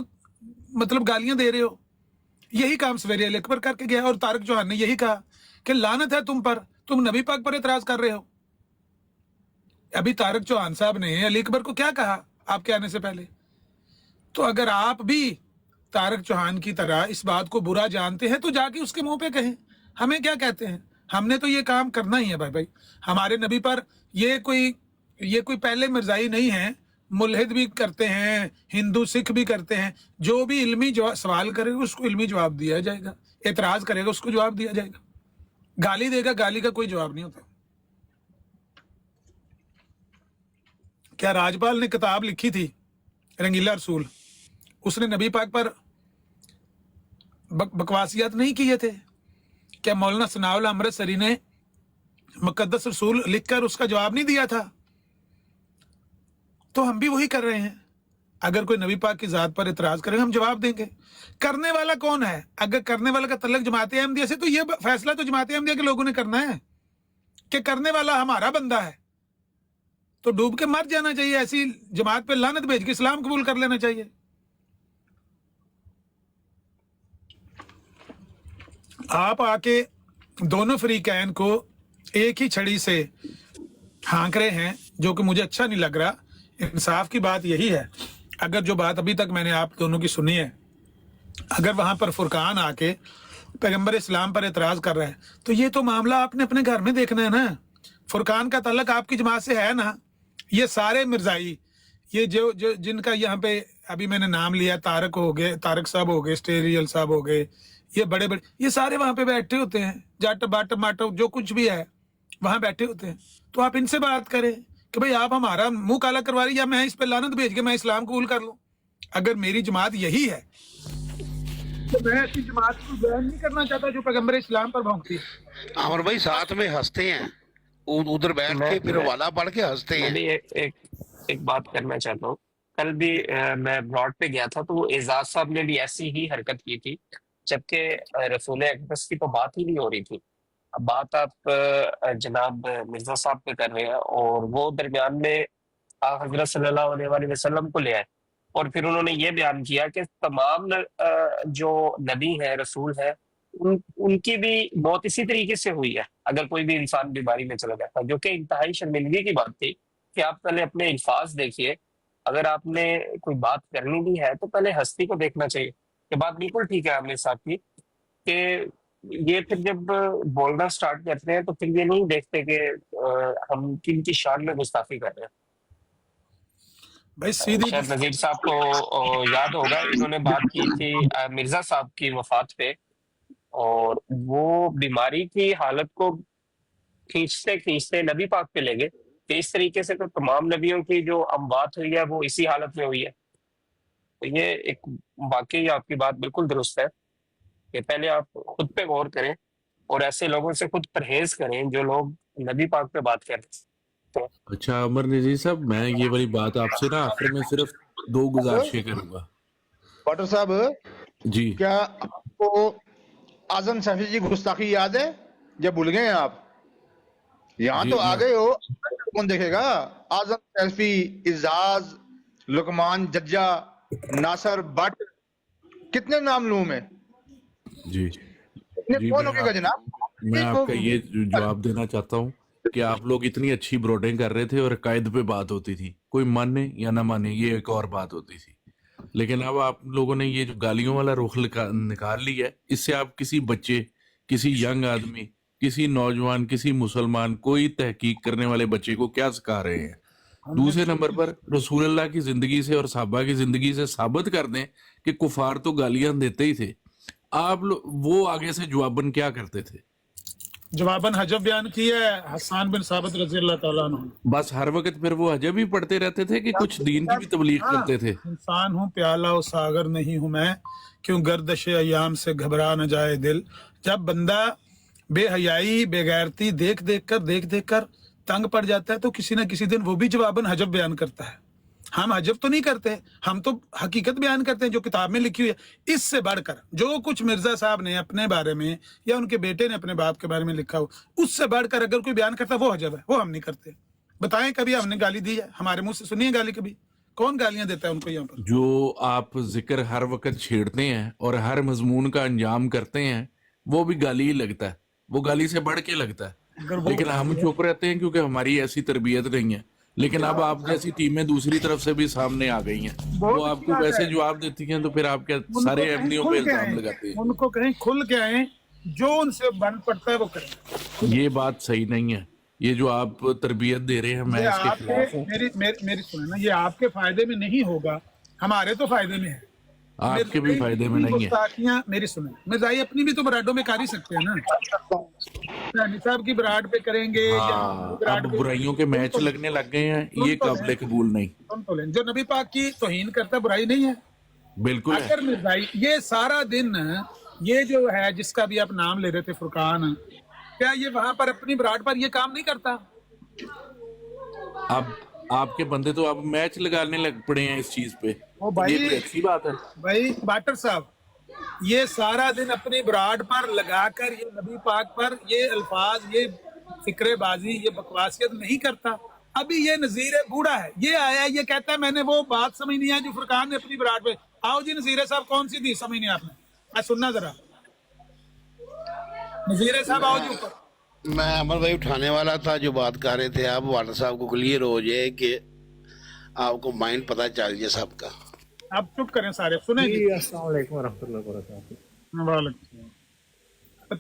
A: مطلب گالیاں دے رہے ہو۔ یہی کام سویرے علی اکبر کر کے گیا، اور طارق چوہان نے یہی کہا کہ لعنت ہے تم پر، تم نبی پاک پر اعتراض کر رہے ہو۔ ابھی طارق چوہان صاحب نے علی اکبر کو کیا کہا آپ کے آنے سے پہلے؟ تو اگر آپ بھی طارق چوہان کی طرح اس بات کو برا جانتے ہیں تو جا کے اس کے منہ پہ کہیں، ہمیں کیا کہتے ہیں؟ ہم نے تو یہ کام کرنا ہی ہے بھائی۔ ہمارے نبی پر یہ کوئی پہلے مرزائی نہیں ہے، ملحد بھی کرتے ہیں، ہندو سکھ بھی کرتے ہیں، جو بھی علمی سوال کرے گا اس کو علمی جواب دیا جائے گا، اعتراض کرے گا اس کو جواب دیا جائے گا، گالی دے گا گالی کا کوئی جواب نہیں ہوتا۔ کیا راجپال نے کتاب لکھی تھی رنگیلا رسول، اس نے نبی پاک پر بکواسیات نہیں کیے تھے؟ کیا مولانا ثناء اللہ امرتسری نے مقدس رسول لکھ کر اس کا جواب نہیں دیا تھا؟ تو ہم بھی وہی کر رہے ہیں، اگر کوئی نبی پاک کی ذات پر اعتراض کرے ہم جواب دیں گے۔ کرنے والا کون ہے؟ اگر کرنے والا کا تعلق جماعت احمدیہ سے تو یہ فیصلہ تو جماعت احمدیہ کے لوگوں نے کرنا ہے کہ کرنے والا ہمارا بندہ ہے، تو ڈوب کے مر جانا چاہیے، ایسی جماعت پہ لعنت بھیج کے اسلام قبول کر لینا چاہیے۔ آپ آ کے دونوں فریقین کو ایک ہی چھڑی سے ہانک رہے ہیں، جو کہ مجھے اچھا نہیں لگ رہا۔ انصاف کی بات یہی ہے، اگر جو بات ابھی تک میں نے آپ دونوں کی سنی ہے، اگر وہاں پر فرقان آ کے پیغمبر اسلام پر اعتراض کر رہا ہے تو یہ تو معاملہ آپ نے اپنے گھر میں دیکھنا ہے نا۔ فرقان کا تعلق آپ کی جماعت سے ہے نا۔ یہ سارے مرزائی، یہ جو جن کا یہاں پہ ابھی میں نے نام لیا، طارق ہو گئے، طارق صاحب ہو گئے، اسٹیریل صاحب ہو گئے، یہ بڑے بڑے، یہ سارے وہاں پہ بیٹھے ہوتے ہیں، جٹ بٹ مٹ جو کچھ بھی ہے وہاں بیٹھے ہوتے ہیں۔ تو آپ ان سے بات کریں کہ بھئی آپ ہمارا منہ کالا کروا رہی، یا میں اس پہ لعنت بھیج کے میں اسلام قبول کر لوں؟ اگر میری جماعت یہی ہے تو میں ایسی جماعت کو جوائن نہیں کرنا چاہتا جو پیغمبر اسلام پر بھونکتی ہے۔
E: عمر بھائی ساتھ میں ہنستے ہیں، ادھر بیٹھ کے پھر حوالہ پڑھ کے ہنستے
I: میں
E: ہیں۔
I: بھی ایک بات کرنا چاہتا ہوں۔ کل بھی میں براڈ پہ گیا تھا تو اعزاز صاحب نے بھی ایسی ہی حرکت کی تھی، جبکہ رسول اقدس کی تو بات ہی نہیں ہو رہی تھی۔ اب بات آپ جناب مرزا صاحب پہ کر رہے ہیں، اور وہ درمیان میں حضرت صلی اللہ علیہ وآلہ وسلم کو لے آئے، اور پھر انہوں نے یہ بیان کیا کہ تمام جو نبی ہیں، رسول ہیں، ان کی بھی موت اسی طریقے سے ہوئی ہے اگر کوئی بھی انسان بیماری میں چلا جاتا ہے، جو کہ انتہائی شرمندگی کی بات تھی کہ آپ پہلے اپنے الفاظ دیکھیے۔ اگر آپ نے کوئی بات کرنی بھی ہے تو پہلے ہستی کو دیکھنا چاہیے۔ یہ بات بالکل ٹھیک ہے عامر صاحب کی کہ یہ پھر جب بولنا سٹارٹ کرتے ہیں تو پھر یہ نہیں دیکھتے کہ ہم کن کی شان میں گستاخی کر رہے ہیں۔ شاید نذیر صاحب کو یاد ہوگا، انہوں نے بات کی تھی مرزا صاحب کی وفات پہ، اور وہ بیماری کی حالت کو کھینچتے کھینچتے نبی پاک پہ لے گئے کہ اس طریقے سے تو تمام نبیوں کی جو اموات ہوئی ہے وہ اسی حالت میں ہوئی ہے۔ تو یہ ایک واقعی آپ کی بات بالکل درست ہے کہ پہلے آپ خود پہ غور کریں اور ایسے لوگوں سے خود پرہیز کریں جو لوگ نبی پاک پہ بات کرتے ہیں۔
L: اچھا عمر نذیر صاحب، میں یہ والی بات آپ سے نا آخر میں صرف 2 گزارشیں کروں گا۔
P: واٹر صاحب
L: جی،
P: کیا آپ کو اعظم سیفی جی گستاخی یاد ہے؟ جب بھول گئے ہیں آپ؟ یہاں تو آ گئے ہو، کون دیکھے گا؟ اعظم سیفی، اعزاز، لقمان ججا، ناصر بٹ، کتنے نام لوں میں؟
L: جی جی،
P: کون ہوگے گا جناب؟
L: میں آپ کا یہ جواب دینا چاہتا ہوں کہ آپ لوگ اتنی اچھی بروڈنگ کر رہے تھے اور عقائد پہ بات ہوتی تھی، کوئی مانے یا نہ مانے یہ ایک اور بات ہوتی تھی، لیکن اب آپ لوگوں نے یہ جو گالیوں والا رخ نکال لیا ہے، اس سے آپ کسی بچے، کسی ینگ آدمی، کسی نوجوان، کسی مسلمان، کوئی تحقیق کرنے والے بچے کو کیا سکھا رہے ہیں؟ دوسرے نمبر پر رسول اللہ کی زندگی سے اور صحابہ کی زندگی سے ثابت کر دیں کہ کفار تو گالیاں دیتے ہی تھے، آپ وہ آگے سے جواباً کیا کرتے تھے؟
A: جواباً حجب بیان کیا ہے حسان بن ثابت رضی اللہ تعالیٰ عنہ۔
L: بس ہر وقت پھر وہ حجب ہی پڑھتے رہتے تھے کہ کچھ دین کی بھی تبلیغ کرتے تھے؟
A: انسان ہوں پیالہ و ساغر نہیں ہوں میں، کیوں گردش ایام سے گھبرا نہ جائے دل۔ جب بندہ बेहयाई बेगैरती देख देख कर तंग पड़ जाता है, तो किसी ना किसी दिन वो भी जवाबन हजब बयान करता है। हम हजब तो नहीं करते, हम तो हकीकत बयान करते हैं जो किताब में लिखी हुई है। इससे बढ़कर जो कुछ मिर्जा साहब ने अपने बारे में या उनके बेटे ने अपने बाप के बारे में लिखा हो, उससे बढ़कर अगर कोई बयान करता है वो हजब है, वो हम नहीं करते। बताएं कभी हमने गाली दी है? हमारे मुंह से सुनिए गाली कभी? कौन गालियां देता है उनको यहाँ पर?
L: जो आप जिक्र हर वक्त छेड़ते हैं और हर मजमून का अंजाम करते हैं, वो भी गाली ही लगता है, वो गाली से बढ़ के लगता है। लेकिन हम चुप रहते हैं क्योंकि हमारी ऐसी तरबियत नहीं है। लेकिन अब आप जैसी टीमें दूसरी तरफ से भी सामने आ गई हैं, वो आपको वैसे जवाब देती हैं, तो फिर आपके सारे अहमदियों पे इल्जाम लगाते हैं।
A: उनको कहीं खुल के आए, जो उनसे बन पड़ता है वो करें।
L: ये बात सही नहीं है, ये जो आप तरबियत दे रहे हैं, मैं इसके खिलाफ हूँ।
A: मेरी सुने ना, ये आपके फायदे में नहीं होगा, हमारे तो फायदे में है,
L: आपके भी फायदे में नहीं है।
A: मेरी सुने, मिर्जाई अपनी भी तो बराडों में कर ही सकते हैं ना। साहब की बराड पे करेंगे,
L: अब बुराइयों के मैच लगने लग गए हैं, ये काबिल कबूल नहीं।
A: जो नबी पाक की तौहीन करता बुराई नहीं है,
L: बिल्कुल
A: अगर मिर्जाई ये सारा दिन, ये जो है जिसका भी आप नाम ले रहे थे फुरकान, क्या ये वहां पर अपनी बराड पर ये काम नहीं करता?
L: अब आपके बंदे तो अब मैच लगाने लग पड़े हैं इस चीज पे,
A: भाई,
L: ये अच्छी बात है।
A: भाई बाटर साहब, ये सारा दिन अपनी बराड पर लगाकर ये नबी पाक पर ये अल्फाज, ये फिक्रेबाजी, ये बकवासियत नहीं करता। अभी ये नजीर बूढ़ा है, ये आया, ये कहता है मैंने वो बात समझनी है जो फुरकान ने अपनी बराड पे। आओ जी नजीर साहब, कौन सी थी समझनी आपने? सुनना जरा नजीर साहब, आओ जी ऊपर।
E: मैं अमर भाई उठाने वाला था, जो बात कर रहे थे आप, वाटर साहब को क्लियर हो जाए कि आपको माइंड पता चल जाए सबका।
A: आप चुप करें सारे, सुने जी।
Q: अस्सलाम वालेकुम वरहमतुल्लाहि वबरकातुहू।
A: वालेकुम।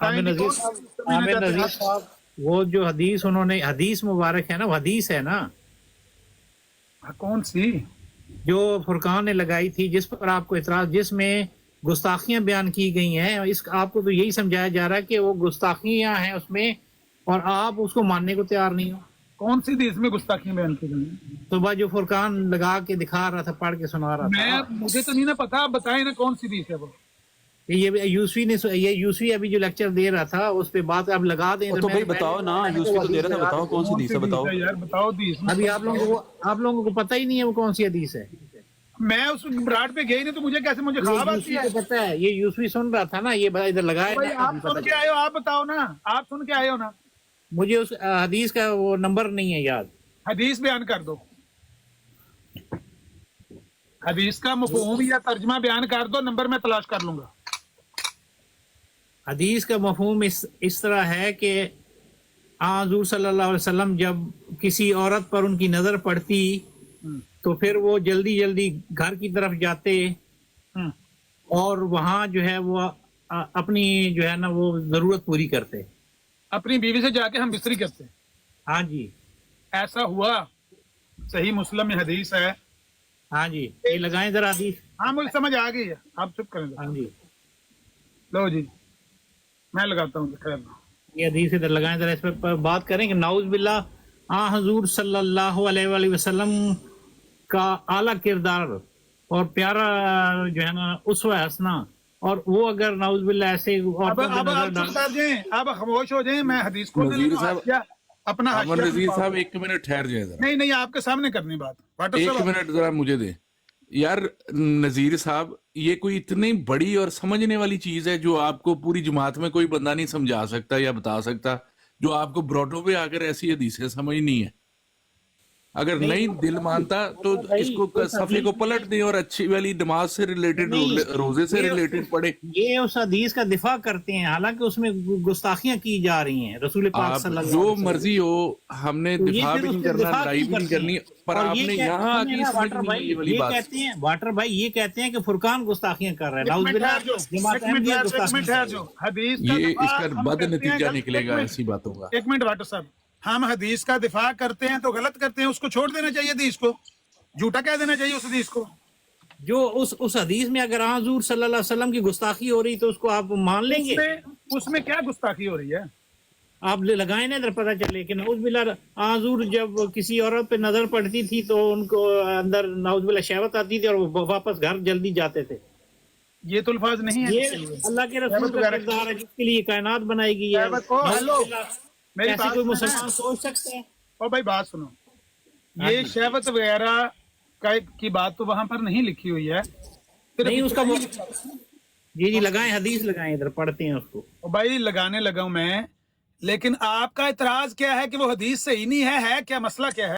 Q: आमिर नजीर साहब, वो जो हदीस उन्होंने, हदीस मुबारक है ना, वो हदीस है ना?
A: कौन सी?
Q: जो फुरकान ने लगाई थी, जिस पर आपको इतराज, जिसमें गुस्ताखियां बयान की गई हैं, इस आपको तो यही समझाया जा रहा है कि वो गुस्ताखियां हैं उसमें, और आप उसको मानने को तैयार नहीं हो।
A: कौन सी हदीस में गुस्ताखियां बयान की गई?
Q: तो बाद जो फुरकान लगा के दिखा रहा था, पढ़ के सुना रहा था,
A: मुझे तो नहीं ना पता, आप बताएं ना कौन सी हदीस है वो।
Q: ये यूसुफी अभी जो लेक्चर दे रहा था उस पे बात आप लगा दें।
M: तो भाई बताओ ना, यूसुफी तो दे रहा था, बताओ कौन सी हदीस है, बताओ
A: यार, बताओ हदीस।
Q: अभी आप लोगों को पता ही नहीं है वो कौन सी हदीस है।
A: मैं उस बराड पे गई नहीं, तो मुझे कैसे, मुझे ख्वाब आती है?
Q: पता है, ये यूसुफी सुन रहा था ना, ये इधर लगाया।
A: आप सुन के आए हो, आप बताओ ना, आप सुन के आए हो ना।
Q: मुझे उस हदीस का वो नंबर नहीं है याद।
A: हदीस बयान कर दो, हदीस का मफहूम या तर्जमा बयान कर दो, नंबर में तलाश कर लूंगा।
Q: हदीस का मफहूम इस तरह है कि हुज़ूर सल्लल्लाहु अलैहि वसल्लम जब किसी औरत पर उनकी नजर पड़ती तो फिर वो जल्दी जल्दी घर की तरफ जाते और वहाँ जो है वो अपनी जो है ना वो जरूरत पूरी करते,
A: अपनी बीवी से जाके हम बिस्तरी करते।
Q: हाँ जी,
A: ऐसा हुआ, सही मुस्लिम में हदीस है।
Q: हाँ जी, ये लगाएं जरा हदीस।
A: हाँ मुझे समझ आ गई है, आप चुप करें।
Q: हाँ जी,
A: लो जी मैं लगाता हूँ,
Q: ये हदीस इधर लगाएं जरा, इस पर बात करें कि नाउज़ बिल्लाह हुज़ूर सल्लल्लाहु अलैहि वसल्लम का आला किरदार और प्यारा जो है ना उसवा हसना, और वो अगर नाउज़ बिल्लाह ऐसे
A: अब खामोश हो जाएं। मैं हदीस को
L: नज़ीर साहब,
A: अपना
L: नज़ीर साहब एक मिनट ठहर जाए जरा।
A: नहीं आपके सामने करनी बात,
L: एक मिनट जरा मुझे दे यार। नज़ीर साहब, ये कोई इतनी बड़ी और समझने वाली चीज है जो आपको पूरी जमात में कोई बंदा नहीं समझा सकता या बता सकता, जो आपको ब्रॉडो पे आकर ऐसी हदीसें समझ नहीं है। अगर नहीं दिल मानता तो इसको सफ़े को पलट दें और अच्छी वाली नमाज से रिलेटेड, रोजे से रिलेटेड पढ़े।
Q: ये उस हदीस का दिफा करते हैं, हालांकि उसमें गुस्ताखियां की जा रही हैं। रसूल पाक सल्लल्लाहु अलैहि वसल्लम,
L: जो मर्जी हो, हमने दिफा भी नहीं करना, लड़ाई भी नहीं करनी, पर आपने यहाँ
Q: वाटर भाई ये कहते हैं कि फुरकान गुस्ताखियां कर रहे हैं।
L: ये इसका बद नतीजा निकलेगा ऐसी बातों का।
A: एक मिनट वाटर साहब, हम हदीस का दिफा करते हैं तो गलत करते हैं, उसको छोड़ देना चाहिए, हदीस को झूठा कह देना चाहिए उस हदीस को।
Q: जो उस हदीस में अगर हुज़ूर सल्लल्लाहु अलैहि वसल्लम की गुस्ताखी हो रही तो उसको आप मान लेंगे?
A: उसमें क्या गुस्ताखी हो रही है?
Q: आप लगाए ना, इधर पता चले कि नाउज़ बिल्लाह हुज़ूर जब किसी औरत पे नजर पड़ती थी तो उनको अंदर नाउज़ बिल्लाह शहवत आती थी और वो वापस घर जल्दी जाते थे।
A: یہ تو الفاظ نہیں ہے
Q: یہ اللہ کے رسول کا کردار ہے جس کے لیے کائنات بنائی گئی ہے.
A: ہلو میری
Q: ایسے
A: بات
Q: کوئی مسلمان سوچ سکتا ہے؟
A: اور بھائی بات سنو، یہ شہوت وغیرہ کی بات تو وہاں پر نہیں لکھی ہوئی ہے.
Q: نہیں اس کا جی لگائیں، حدیث لگائیں، ادھر پڑھتے ہیں اس کو.
A: بھائی لگانے لگا ہوں میں، لیکن آپ کا اعتراض کیا ہے کہ وہ حدیث صحیح نہیں ہے کیا مسئلہ کیا ہے؟